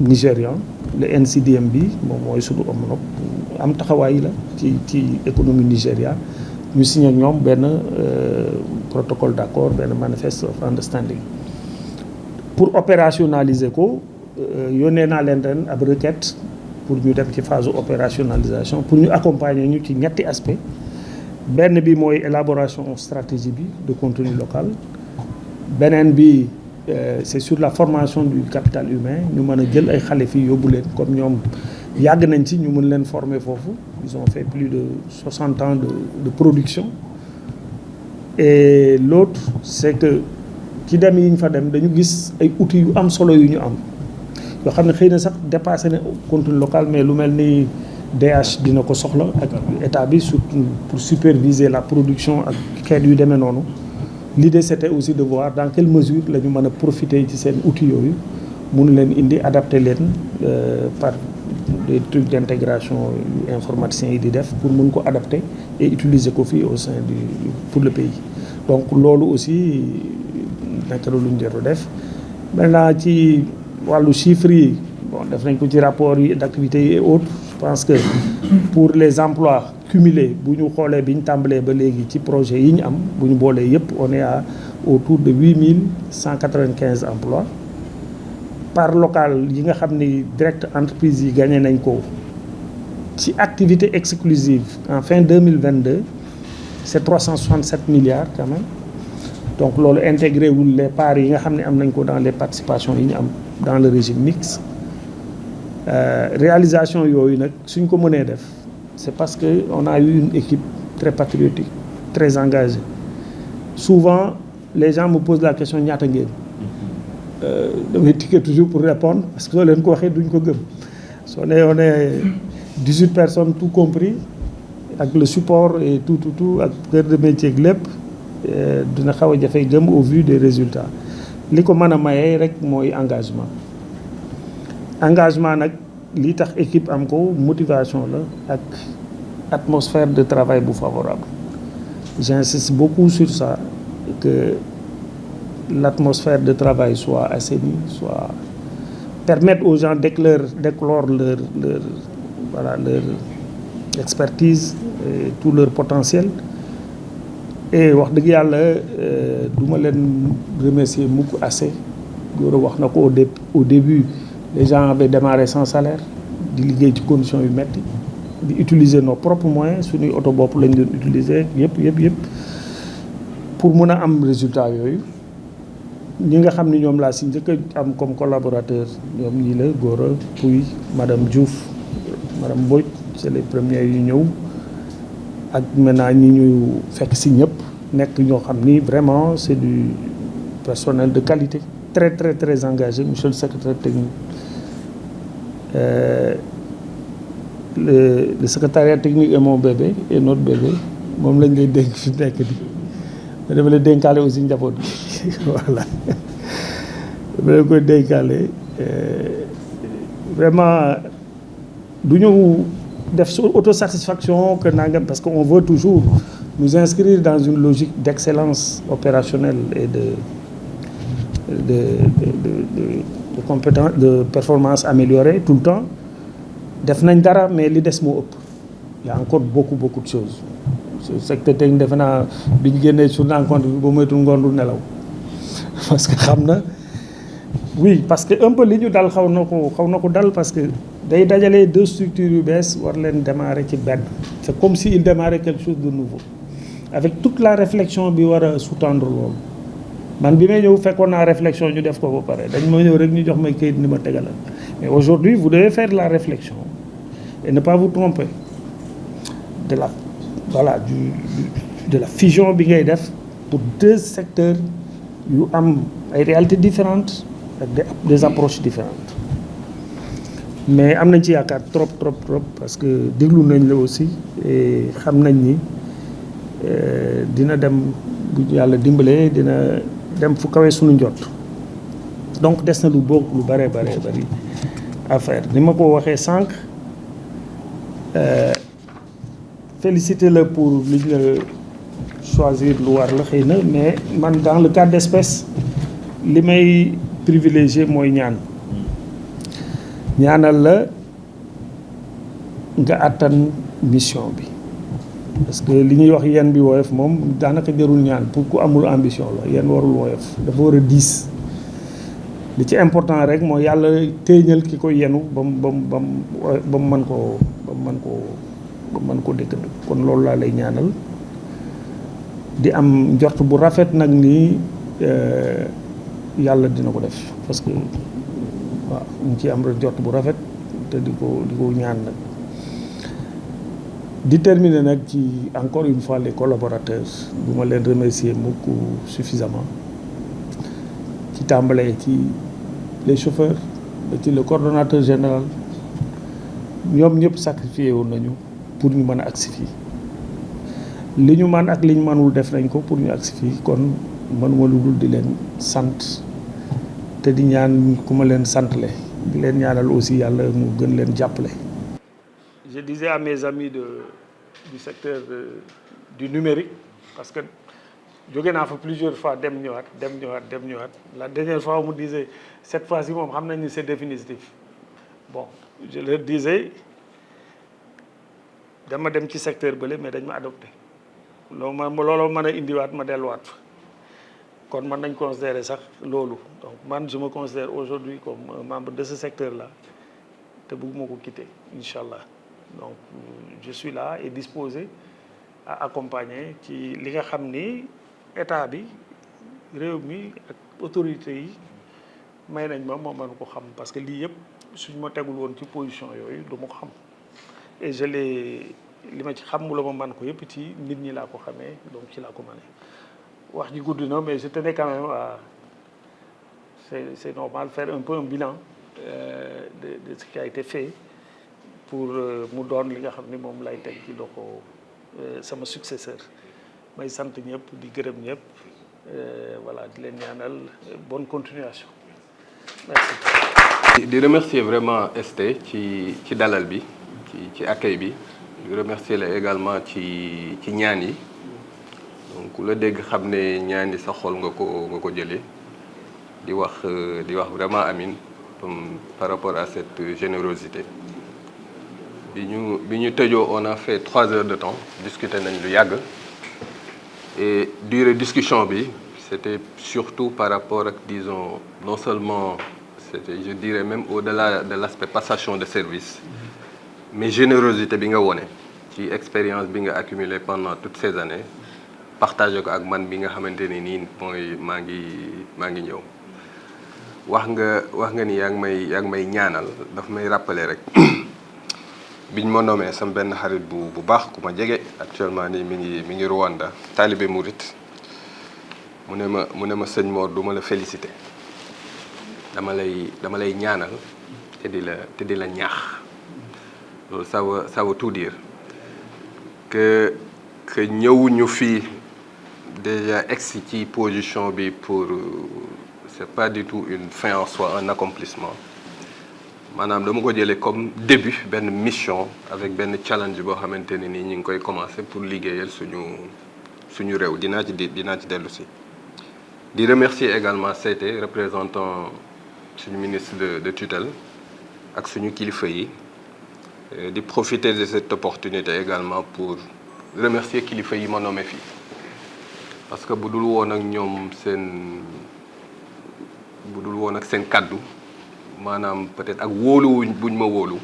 Speaker 4: nigérian le NCDMB moom mooy suñu homologue am taxawaay la ci économie Nigéria ñu signé ñoom benn protocole d'accord benn manifeste of understanding pour opérationnaliser ko yónnee naa leen ren ab requête pour ñu dem ci phase opérationnalisation pour ñu accompagner ñu ci ñetti aspect benn bi mooy élaboration stratégie bi de contenu local beneen bi c'est sur la formation du capital humain ñu mën a jël ay xale fii yóbbu leen comme ñoom yàgg nañ ci ñu mën leen former foofu ils ont fait plus de 60 ans de production et l'autre c'est que ci dem yi ñu fa dem dañu gis ay outils yu am solo yu ñu am yoo xam ne xëy na sax dépassé na contenu local mais lu mel ni DH dina ko soxla ak état bi surtout pour superviser la production ak xeet yu demee noonu l'idée c'était aussi de voir dans quelle mesure la ñu mën a profiter ci seen outils yooyu mun leen indi adapter leen par des trucs d'intégration yu informaticiens yi di def pour mun ko adapter et utiliser ko fii au sein pour le pays donc loolu aussi nekk na lu ñu jot a def maintenant ci wàllu chiffres yi bon def nañ ko ci rapport yi d'activités yi et autres je pense que pour les emplois cumulés bu ñu xoolee bi ñu tàmbalee ba léegi ci projet yi ñu am bu ñu boolee yëpp on est à autour de 8195 emplois par local yi nga xam ni direct entreprise yi gagné nañ ko ci activité exclusive en fin 2022 c'est 367 milliards quand même donc loolu intégré wul les parts yi nga xam ne am nañ ko dans les participations yi ñu am dans le régime mixte réalisation yooyu nag suñ ko mënee def c'est parce que on a eu une équipe très patriotique très engagée souvent les gens me posent la question ñaata ngeen damay ticket toujours pour répondre parce que soo leen ko waxee duñ ko gëm soo ne on est 18 personnes tout compris ak le support et tout ak cœur de métier ak lépp dina xaw a jafe gëm au vu des résultats li ko mën a mayee rek mooy engagement nag li tax équipe am ko motivation la ak atmosphère de travail bu favorable j'insiste beaucoup sur ça que l'atmosphère de travail soit assainie soit permettre aux gens d'éclore leur expertise et tout leur potentiel et wax dëgg yàlla du ma leen remercier mukk assez Gora wax na ko au début les gens avaient démarré sans salaire di liggéey ci conditions yu metti di utiliser nos propres moyens suñuy oto bopp lañ doon utiliser yëpp pour mun a am résultat yooyu ñi nga xam ni ñoom laa si njëkk a am comme collaborateur ñoom ñii la Gora Pouy madame Diouf madame Mbodj c'est les premiers yu ñëw ak maintenant ñi ñu fekk si ñëpp nekk ñoo xam ni vraiment c'est du personnel de qualité très très très engagé monsieur le secrétaire technique le secrétariat technique est mon bébé et notre bébé moom lañ lay dénk fi nekk di mais dama lay dénkaale aussi njaboot gi voilà dama lay koy dénkaale vraiment du ñu def sur autosatisfaction que nangam parce que on veut toujours nous inscrire dans une logique d'excellence opérationnelle et de compétence de performance améliorée tout le temps def nañ dara mais li des moo ëpp il y a encore beaucoup de choses ce secteur technique defe naa bi ñu génnee sur rencontre bi ba moytul ngoondu nelaw parce que xam na oui parce que un peu li ñu dal xaw na ko dal parce que day dajale deux structures yu bees war leen démarrer ci benn c'est comme si il démarrait quelque chose de nouveau avec toute la réflexion bi war a sous-tendre loolu man bi may ñëw fekkoon naa réflexion ñu def ko ba pare dañ ma ñëw rek ñu jox may kayit ni ma tegalal mais aujourd'hui vous devez faire la réflexion et ne pas vous tromper de la fusion bi ngay def pour deux secteurs yu am ay réalités différentes ak des approches différentes mais am nañ ci yaakaar trop parce que déglu nañ la aussi et xam nañ ni dina dem bu yàlla dimbalee dina dem fu kawee suñu njot donc des na lu bari à faire ni ma ko waxee sànq féliciter la pour li nga choisir lu war la xëy na mais man dans le cas d'espèce li may privilégié mooy ñaanal la nga àttan mission bi parce que li ñuy wax yenn bi woyof moom daanaka jarul ñaan pour ku amul ambition la yenn warul woyof dafa war a diis li ci important rek mooy yàlla téeñal ki ko yenu ba mu mën koo dëkkand kon loolu laa lay ñaanal di am njort bu rafet nag ni yàlla dina ko def parce que waaw ñu ci am njort bu rafet te di ko ñaan nag di terminer nag ci encore une fois les collaborateurs bu ma leen remercier mukk suffisamment ci tàmbalee ci les chauffeurs ba ci le coordonnateur général ñoom ñëpp sacrifié woon nañu pour ñu mën a agsi fii li ñu man ak li ñu mënul def nañ ko pour ñu agsi fii kon mënuma lu dul di leen sant te di ñaan ku ma leen santle di leen ñaanal aussi yàlla mu gën leen jàppale. Je disais à mes amis du secteur du numérique parce que jóge naa fa plusieurs fois dem ñëwaat. La dernière fois on me disait cette fois-ci moom xam nañ ni c'est définitif bon je leur disais dama dem ci secteur bële mais dañ ma adopté looloo mën a indiwaat ma delluwaat fa kon man nañ considérer sax loolu donc man je me considère aujourd'hui comme un membre de ce secteur-là te bëgguma ko quitter incha allah. Donc je suis là et disposé à accompagner ci li nga xam ni état bi réew mi ak autorités yi may nañ ma mën ko xam parce que lii yëpp suñ ma tegul woon ci position yooyu du ma ko xam et li ma ci xam mu la ma man ko yëpp ci nit ñi laa ko xamee donc ci laa ko mënee wax ji gudd na mais je tenais quand même à c'est normal faire un peu un bilan de ce qui a été fait pour mu doon li nga xam ni moom lay teg ci loxo sama successeur may sant ñëpp di gërëm ñëpp voilà di leen ñaanal bonne continuation merci.
Speaker 5: di remercier vraiment ST ci dalal bi ci accueil bi di remercier la également ci ñaan yi donc ku la dégg xam ne ñaan yi sa xol nga ko jëlee di wax vraiment amin par rapport à cette générosité. bi ñu tëjoo on a fait 3 heures de temps discuter nañ lu yàgg et durée discussion bi c'était surtout par rapport ak disons non seulement c'était je dirais même au-delà de l'aspect passation de service mais générosité bi nga wone ci expérience bi nga accumulé pendant toutes ces années partagé ko ak man bi nga xamante ne nii mooy maa ngi ñëw wax nga ni yaa ngi may ñaanal daf may rappeler rek biñ ma nommé sama benn xarit bu baax ku ma jege actuellement nii mi ngi Rwanda talibé Murit mu ne ma sëñ Mor du ma la félicité dama lay ñaanal te di la ñaax loolu ça veut tout dire que ñëwuñu fii déjà egsi ci position bi pour c'est pas du tout une fin en soi un accomplissement maanaam dama ko jëlee comme début benn mission avec benn challenge boo xamante ne nii ñu ngi koy commencer pour liggéeyal suñu réew dinaa ci dellu si. di remercier également CT représentant suñu ministre de tutelle ak suñu kilifa yi di profiter de cette opportunité également pour remercier kilifa yi ma nommé fii parce que bu dul woon ak seen kaddu. maanaam peut-être ak wóolu buñ ma wóolu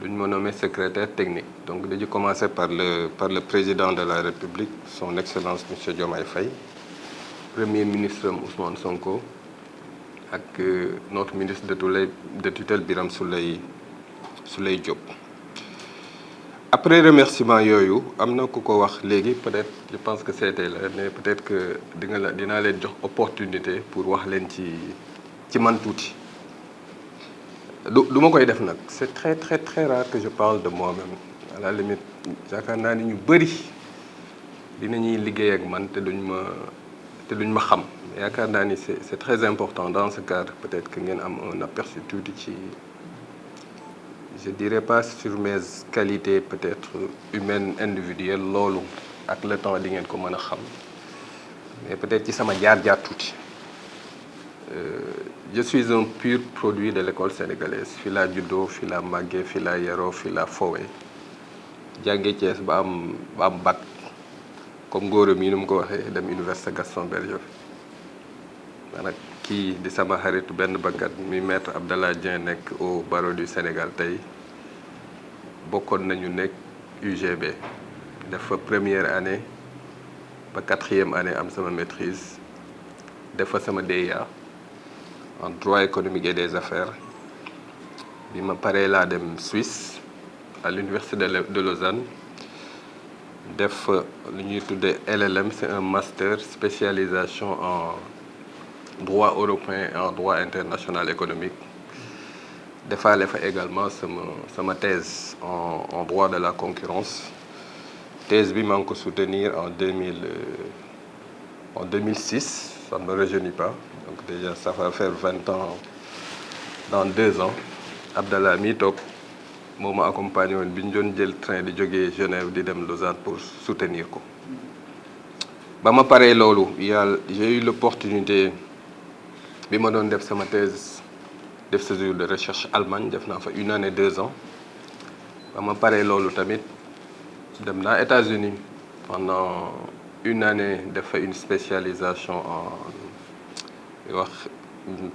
Speaker 5: duñ ma nommé secrétaire technique donc dañu commencer par le président de la République son excellence monsieur Diomaye Faye premier ministre Ousmane Sonko ak notre ministre de tutelle Birame Souleye Diop. après remerciement yooyu am na ku ko wax léegi peut-être je pense que c'était là mais peut-être que dinaa leen jox opportunité pour wax leen ci man tuuti. du ma koy def nag c'est très très très rare que je parle de moi-même à la limite yaakaar naa ni ñu bëri dinañuy liggéey ak man te duñ ma xam yaakaar naa ni c'est très important dans ce cadre peut-être que ngeen am un aperçu tuuti ci je dirais pas sur mes qualités peut-être humaines individuelles loolu ak le temps di ngeen ko mën a xam mais peut-être ci sama jaar-jaar tuuti je suis un pur produit de l'école sénégalaise fi laa juddoo fi laa màggee fi laa yaroo fi laa fowee jànge Thiès ba am bac comme ngóoram yi nu mu ko waxee dem université Gaston Berger maanaam kii di sama xaritu benn bakkat mi maître Abdallah Dieng nekk au barreau du Sénégal tey bokkoon nañu nekk UGB def fa première année ba 4e année am sama maîtrise def fa sama DEA en droit économique et des affaires bi ma paree laa dem Suisse à l'université de Lausanne def lu ñuy tuddee LLM c'est un master spécialisation en droit européen et en droit international économique defaale fa également sama thèse en droit de la concurrence thèse bi maa ngi ko soutenir en 2006 ça ne me rajeunit pas donc déjà ça va faire 20 ans dans 2 ans Abdallah mi toog moo ma accompagné woon bi ñu doon jël train di jógee Genève di dem Lausanne pour soutenir ko ba ma paree loolu j'ai eu l'opportunité bi ma doon def sama thèse def séjour de recherche Allemagne def naa fa 1 année 2 ans ba ma paree loolu tamit dem naa États-Unis pendant 1 année def fa une spécialisation en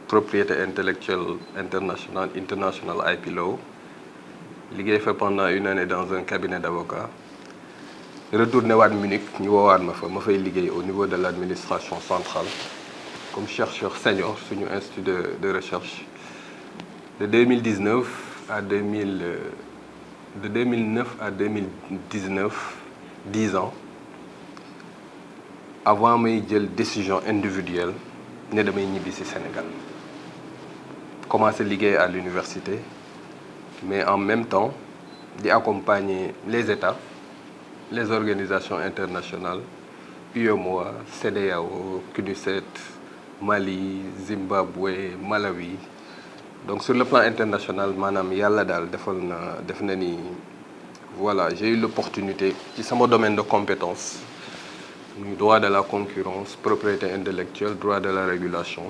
Speaker 5: propriété intellectuelle international IP Law liggéey fa pendant 1 année dans un cabinet d'avocat retourné waat Munich ñu woowaat ma fay liggéey au niveau de l'administration centrale comme chercheur senior suñu institut de recherche de 2009 à 2019 10 ans avant may jël décision individuelle ne damay ñibbi ci Sénégal commencé liggéey à l'université mais en même temps di accompagner les États les organisations internationales UEMOA CEDEAO CNUSET Mali Zimbabwe Malawi donc sur le plan international maanaam yàlla daal def na ni voilà j'ai eu l'opportunité ci sama domaine de compétence muy droit de la concurrence propriété intellectuelle droit de la régulation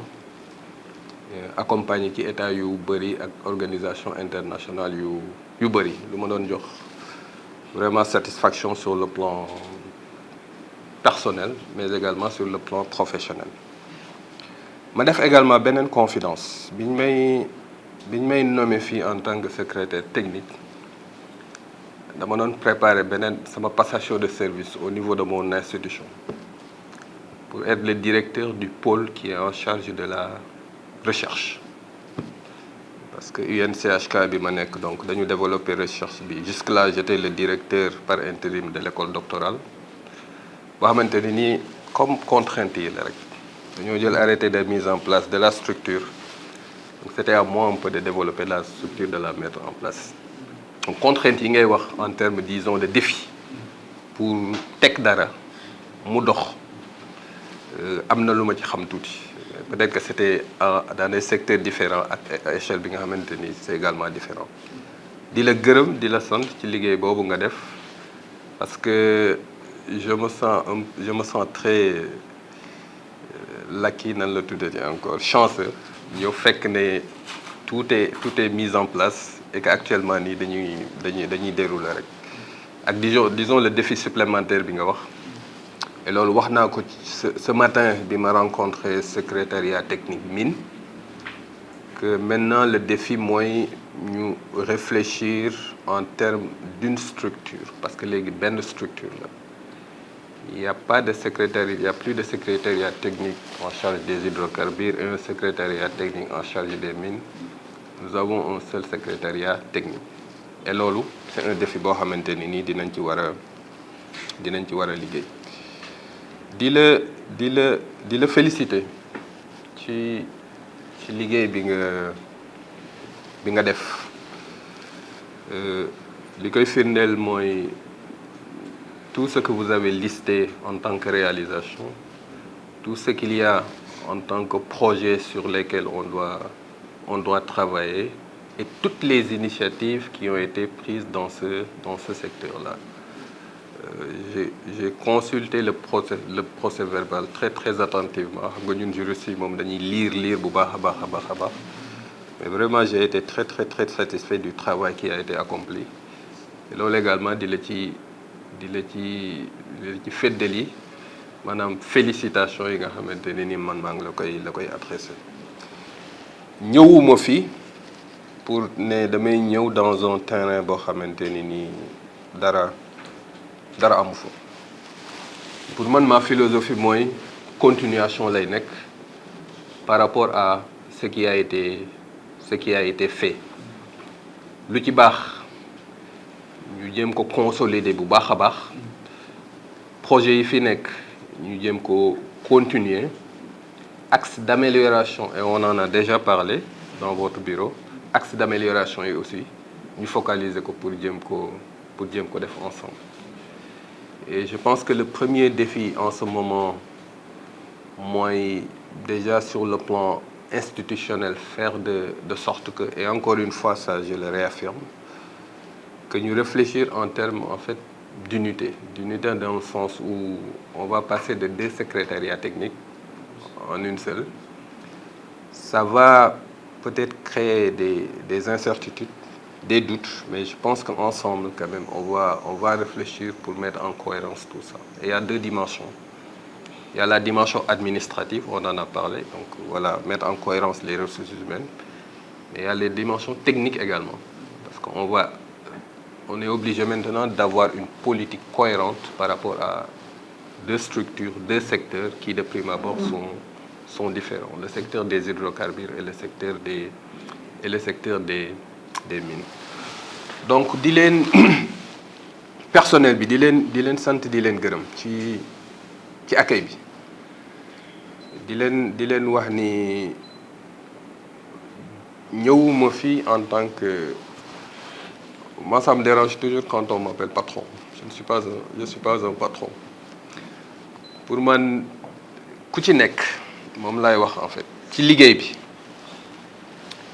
Speaker 5: accompagné ci état yu bëri ak organisation internationale yu bëri lu ma doon jox vraiment satisfaction sur le plan personnel mais également sur le plan professionnel ma def également beneen confidence biñ may nommé fii en tant que secrétaire technique dama doon préparer sama passation de service au niveau de mon institution pour être le directeur du pôle qui est en charge de la recherche parce que UNCHK bi ma nekk donc dañu développer recherche bi jusque-là j'étais le directeur par intérim de l'école doctorale boo xamante ni nii comme contrainte yi la rek dañoo jël arrêté de mise en place de la structure donc c'était à moi un peu de développer la structure de la mettre en place donc contrainte yi ngay wax en termes disons de défi pour teg dara mu dox am na lu ma ci xam tuuti peut-être que c'était dans des secteurs différents ak échelle bi nga xamante ni c'est également différent di la gërëm di la sant ci liggéey boobu nga def parce que je me sens très lucky nan la tuddati encore chanceux ñëw fekk ne tout est mis en place et que actuellement nii dañuy dérouler rek ak disons le défi supplémentaire bi nga wax et loolu wax naa ko ce matin bi ma rencontré secrétariat technique mine que maintenant le défi mooy ñu réfléchir en termes d'une structure parce que léegi benn structure la il y a pas de secrétariat, il y a plus de secrétariat technique en charge des hydrocarbures et un secrétariat technique en charge des mines. Nous avons un seul secrétariat technique. Et loolu c'est un défi boo xamante ni nii dinañ ci war a liggéey. di la féliciter ci liggéey bi nga def li koy firndeel mooy tout ce que vous avez listé en tant que réalisation, tout ce qu'il y a en tant que projet sur lesquels on doit travailler, et toutes les initiatives qui ont été prises dans ce secteur-là. J'ai consulté le procès verbal très attentivement. Xam nga ñun juristes yi moom dañuy lire bu baax a baax. Mais vraiment j'ai été très satisfait du travail qui a été accompli. Et loolu également di la ci feddali maanaam félicitations yi nga xamante ne ni man maa ngi la koy adressé. ñëwuma fi pour ne damay ñëw dans un terrain boo xamante ni nii dara amu fa. Pour man ma philosophie mooy continuation lay nekk par rapport à ce qui a été fait. Lu ci baax ñu jéem ko consolider bu baax a baax projet yi fi nekk ñu jéem ko continuer. Axe d'amélioration, et on en a déjà parlé dans votre bureau, axe d'amélioration yi aussi ñu focaliser ko pour jéem ko def ensemble. Et je pense que le premier défi en ce moment mooy déjà sur le plan institutionnel faire de sorte que, et encore une fois ça je le réaffirme, que ñu réfléchir en termes en fait d'unité dans le sens où on va passer de 2 secrétariats techniques en une seule. Ça va peut-être créer des incertitudes, des doutes, mais je pense qu'ensemble quand même on va réfléchir pour mettre en cohérence tout ça. Et il y a 2 dimensions. Il y a la dimension administrative, on en a parlé, donc voilà, mettre en cohérence les ressources humaines. Mais il y a les dimensions techniques également, parce qu'on est obligé maintenant d'avoir une politique cohérente par rapport à 2 structures, 2 secteurs qui de prime abord sont différents. Le secteur des hydrocarbures et le secteur des mines. Donc di leen personnel bi di leen sant di leen gërëm ci accueil bi. di leen wax ni ñëwuma fi en tant que moi ça me dérange toujours quand on m'appelle patron. Je ne suis pas un patron. Pour man ku ci nekk moom laay wax en fait ci liggéey bi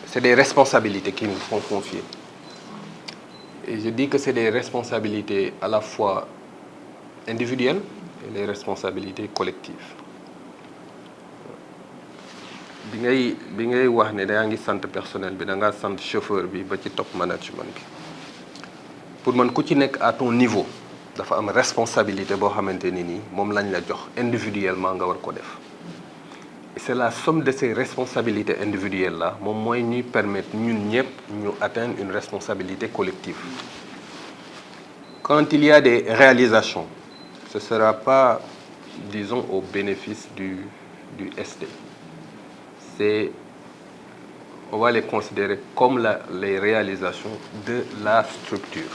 Speaker 5: c'est des responsabilités qui nous sont confiées. Et je dis que c'est des responsabilités à la fois individuelles et les responsabilités collectives. bi ngay wax ne daa ngi sant personnel bi da ngaa sant chauffeur bi ba ci top management bi. Pour man ku ci nekk à ton niveau dafa am responsabilité boo xamante ni nii moom lañ la jox individuellement nga war ko def. Et c'est la somme de ces responsabilités individuelles là moom mooy ñuy permettre ñun ñëpp ñu atteindre une responsabilité collective. Quand il y a des réalisations, ce sera pas, disons, au bénéfice du ST. On va les considérer comme les réalisations de la structure.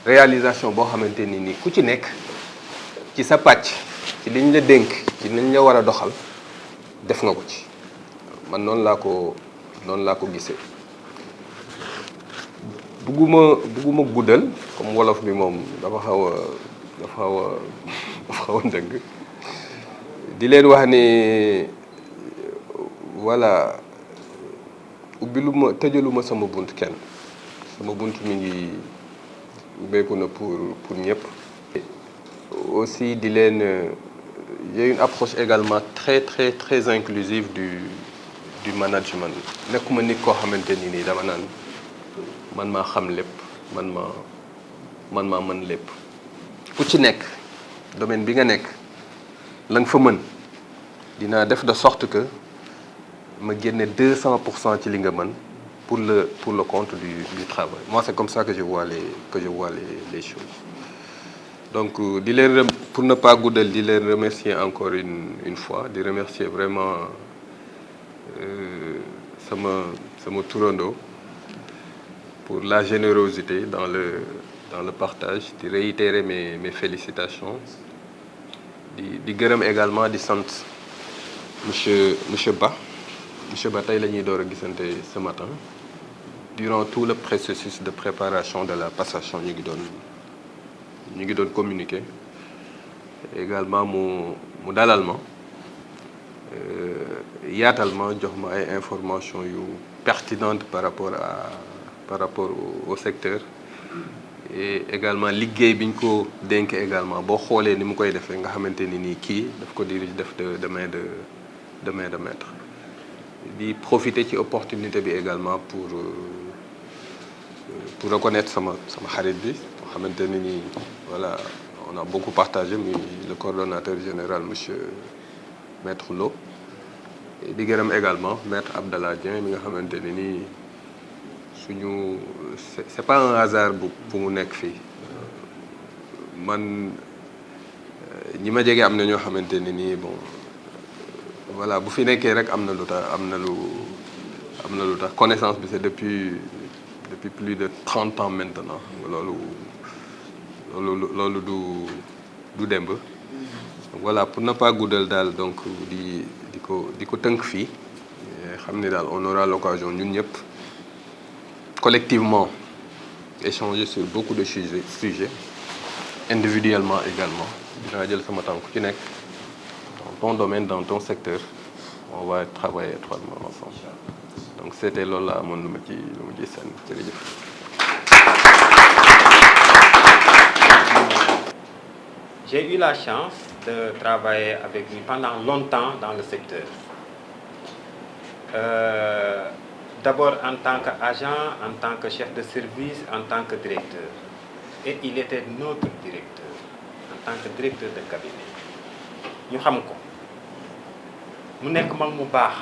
Speaker 5: Réalisation boo xamante ni nii ku ci nekk ci sa pàcc ci liñ la dénk ci liñ la war a doxal def nga ko ci. Man noonu laa ko gisee. bugguma guddal comme wolof bi moom dafa xaw a dëgg di leen wax ni voilà tëjaluma sama bunt kenn. Sama bunt mi ngi ubbeeku na pour ñëpp. Aussi di leen il y a une approche également très inclusive du management. Nekkuma nit koo xamante ni nii dama naan man maa xam lépp man maa mën lépp. Ku ci nekk domaine bi nga nekk la nga fa mën dinaa def de sorte que ma génne 200% ci li nga mën pour le compte du travail. Moi c'est comme ça que je vois les choses. Donc pour ne pas guddal di leen remercier encore une fois di remercier vraiment sama turando pour la générosité dans le partage, di réitérer mes félicitations di gërëm également di sant monsieur Ba tey la ñuy door a gisante ce matin. Durant tout le processus de préparation de la passation ñu ngi doon communiquer également mu dalal ma yaatal ma jox ma ay informations yu pertinentes par rapport par rapport au secteur et également liggéey bi ñu ko dénk également boo xoolee ni mu koy defee nga xamante ni nii kii daf ko dirige def de main de maître di profiter ci opportunité bi également pour reconnaître sama xarit bi boo xamante ni nii voilà on a beaucoup partagé muy le coordonnateur général monsieur maître Lo di gërëm également maître Abdallah Dieng mi nga xamante ni nii suñu c'est pas un hasard bu mu nekk fii man ñi ma jege am na ñoo xamante ni nii bon voilà bu fi nekkee rek am na lu tax connaissance bi c'est depuis plus de 30 ans maintenant loolu du démb voilà pour ne pas guddal daal donc di ko tënk fii xam ni daal on aura l'occasion ñun ñëpp collectivement échanger sur beaucoup de sujets individuellement également dinaa jël sama temps ku ci nekk dans ton domaine dans ton secteur on va travailler étroitement ensemble donc c'était loolu laa amoon lu ma ci sànni jërëjëf.
Speaker 1: J'ai eu la chance de travailler avec lui pendant longtemps dans le secteur. D'abord en tant qu'agent, en tant que chef de service, en tant que directeur. Et il était notre directeur, en tant que directeur de cabinet. Ñu xam ko mu nekk mag mu baax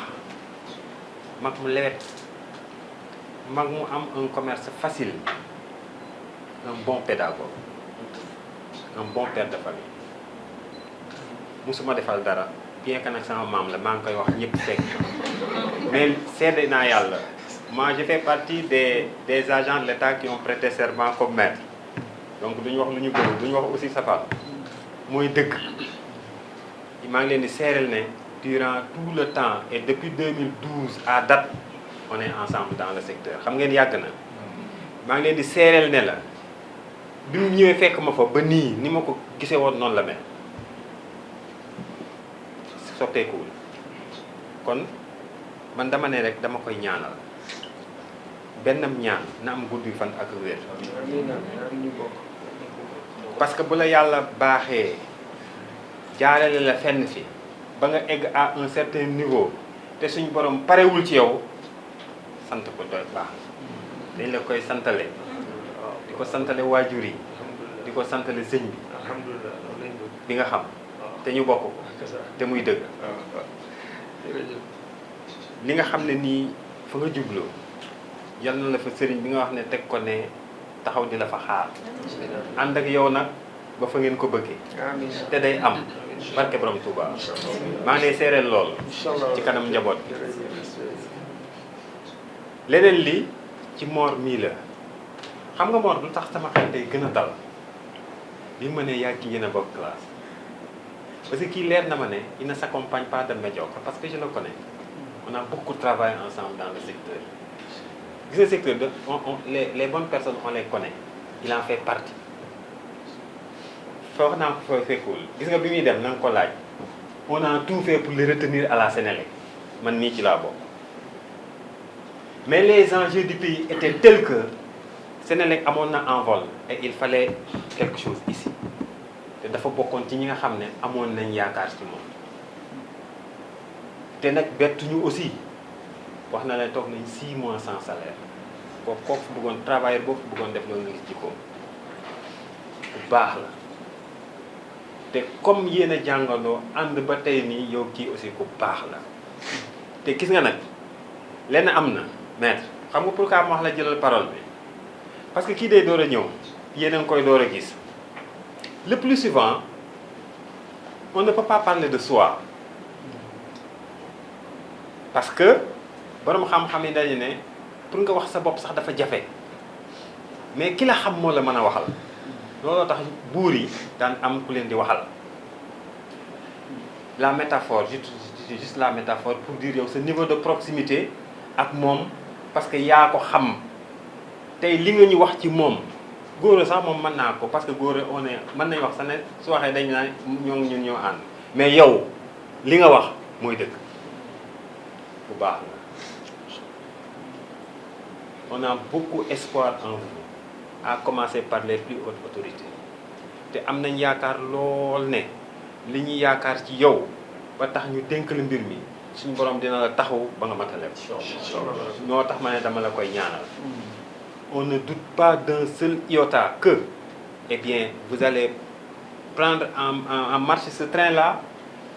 Speaker 1: mag mu lewet mag mu am un commerce facile, un bon pédagogue, un bon père de famille. musuma defal dara bien que nag sama maam la maa ngi koy wax ñëpp fekk mais seede naa yàlla moi je fais partie des agents de l'État qui ont prêté serment comme maître donc duñu wax lu ñu bëgg duñu wax aussi safaan mooy dëgg maa ngi leen di seereel ne durant tout le temps et depuis 2012 à date on est ensemble dans le secteur xam ngeen yàgg na maa ngi leen di seereel ne la bi mu ñëwee fekk ma fa ba nii ni ma ko gisee woon noonu la mel soppeekuwul kon man dama ne rek dama koy ñaanal bennam ñaan na am gudd fan ak wér parce que bu la yàlla baaxee jaarale la fenn fi ba nga egg à un certain niveau te suñ borom parewul ci yow sant ko doy baax dañ la koy santale di ko santale waajur yi di ko santale sëñ bi nga xam te ñu bokk ko te muy dëgg li nga xam ne nii fa nga jubloo yal na la fa sëriñ bi nga wax ne teg ko ne taxaw di la fa xaar ànd ak yow nag ba fa ngeen ko bëggee te day am barke borom Touba maa ngi lay seereel lool ci kanam njaboot bi leneen li ci Mor mii la xam nga Mor lu tax sama xel day gën a dal bi ma ne yàgg yéen a bokk classe parce que kii leer na ma ne il ne s'accompagne pas de médiocre parce que je le connais on a beaucoup travaillé ensemble dans le secteur gis nga secteur de les bonnes personnes on les connaît il en fait partie foog naa ko fa fekkul gis nga bi muy dem na nga ko laaj on a tout fait pour le retenir à la Sénélec man nii ci laa bokk mais les enjeux du pays étaient tels que Sénélec amoon na envol et il fallait quelque chose ici te dafa bokkoon ci ñi nga xam ne amoon nañ yaakaar ci moom te nag bettuñu aussi wax na la toog nañ 6 mois sans salaire kooku kooku bëggoon travailleur boobu bëggoon def loolu nga gis jikkoom bu baax la te comme yéen a jàngandoo ànd ba tey nii yow kii aussi ku baax la te gis nga nag lenn am na maître xam nga pourquoi ma wax la jëlal parole bi parce que kii day door a ñëw yéen a ngi koy door a gis le plus souvent on ne peut pas parler de soi parce que borom xam-xam yi dañu ne pour nga wax sa bopp sax dafa jafe mais ki la xam moo la mën a waxal looloo tax buur yi daan am ku leen di waxal la métaphore juste la métaphore pour dire yow sa niveau de proximité ak moom parce que yaa ko xam tey li nga ñu wax ci moom góor sax moom mën naa ko parce que góor on est mën nañu wax sax ne su waxee dañ naan ñun ñoo ànd mais yow li nga wax mooy dëgg bu baax la on a beaucoup espoir en vous, à commencer par les plus hautes autorités te am nañ yaakaar lool ne li ñu yaakaar ci yow ba tax ñu dénk la mbir mi suñu borom dina la taxaw ba nga matale ñoo tax ma ne dama la koy ñaanal. On ne doute pas d'un seul iota que, eh bien, vous allez prendre en marche ce train-là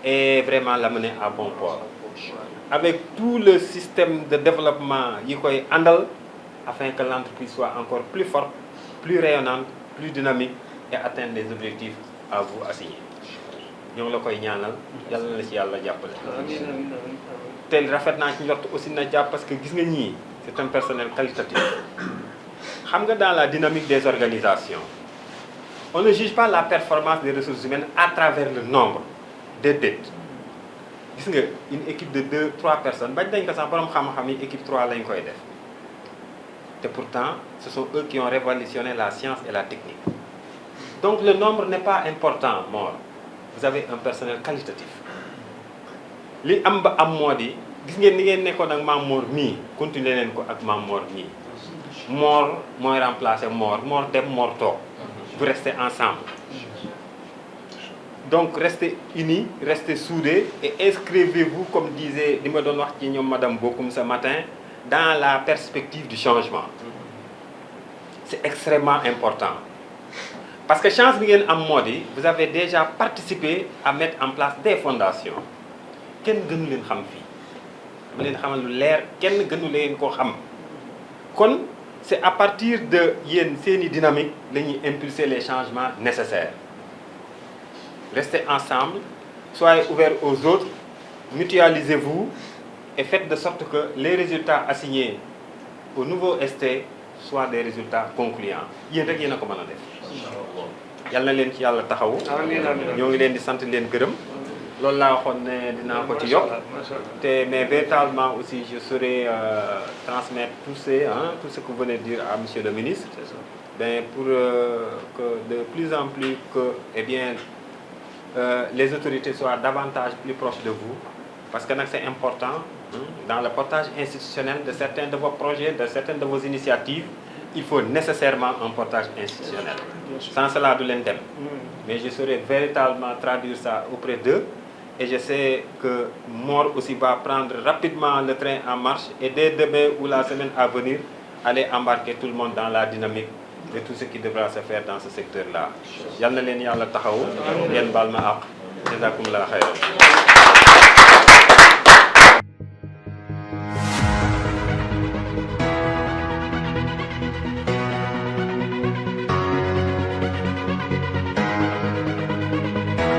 Speaker 1: et vraiment l'amener à bon port. Avec tout le système de développement yi koy àndal afin que l'entreprise soit encore plus forte, plus rayonnante, plus dynamique et atteindre les objectifs à vous assignés. ñoo ngi la koy ñaanal yàlla na la ci yàlla jàppale. te rafet naa ci njort aussi na jàpp parce que gis nga ñii c'est un personnel qualitatif. xam nga dans la dynamique des organisations on ne juge pas la performance des ressources humaines à travers le nombre déedéet gis nga une équipe de 2-3 personnes bañ dañ ko sax borom xam-xam yi équipe 3 lañ koy def te pourtant ce sont eux qui ont révolutionné la science et la technique donc le nombre n'est pas important Mor vous avez un personnel qualitatif li am ba am moo di gis ngeen ni ngeen nekkoon ak Mame Mor mii continuer leen ko ak Mame Mor mii Mor mooy remplacer Mor dem Mor toog vous restez ensemble donc restez unis restez soudés et inscrivez-vous comme disait li ma doon wax ci ñoom madame Bokoum ce matin dans la perspective du changement c'est extrêmement important parce que chance bi ngeen am moo di vous avez déjà participé à mettre en place des fondations kenn gënu leen xam fii ma leen xamal lu leer kenn gënu leen koo xam kon c'est à partir de yéen seeni dynamique la ñuy impulser les changements nécessaires restez ensemble soyez ouverts aux autres mutualisez-vous et faites de sorte que les résultats assignés au nouveau ST soient des résultats concluants yéen rek yéen a ko mën a def yal na leen ci yàlla taxawu ñoo ngi leen di sant leen gërëm loolu laa waxoon ne dinaa ko ci yokk te mais véritablement aussi je saurais transmettre tout ce que vous venez de dire à monsieur le ministre ben pour que de plus en plus que eh bien les autorités soient davantage plus proches de vous parce que nag c'est important dans le portage institutionnel de certains de vos projets de certaines de vos initiatives il faut nécessairement un portage institutionnel sans cela du leen dem mais je saurais véritablement traduire ça auprès d'eux et je sais que Mor aussi va prendre rapidement le train en marche et dès demain ou la semaine à venir aller embarquer tout le monde dans la dynamique de tout ce qui devra se faire dans ce secteur-là yal na leen yàlla taxawu ngeen baal ma àq jazakumullah xayran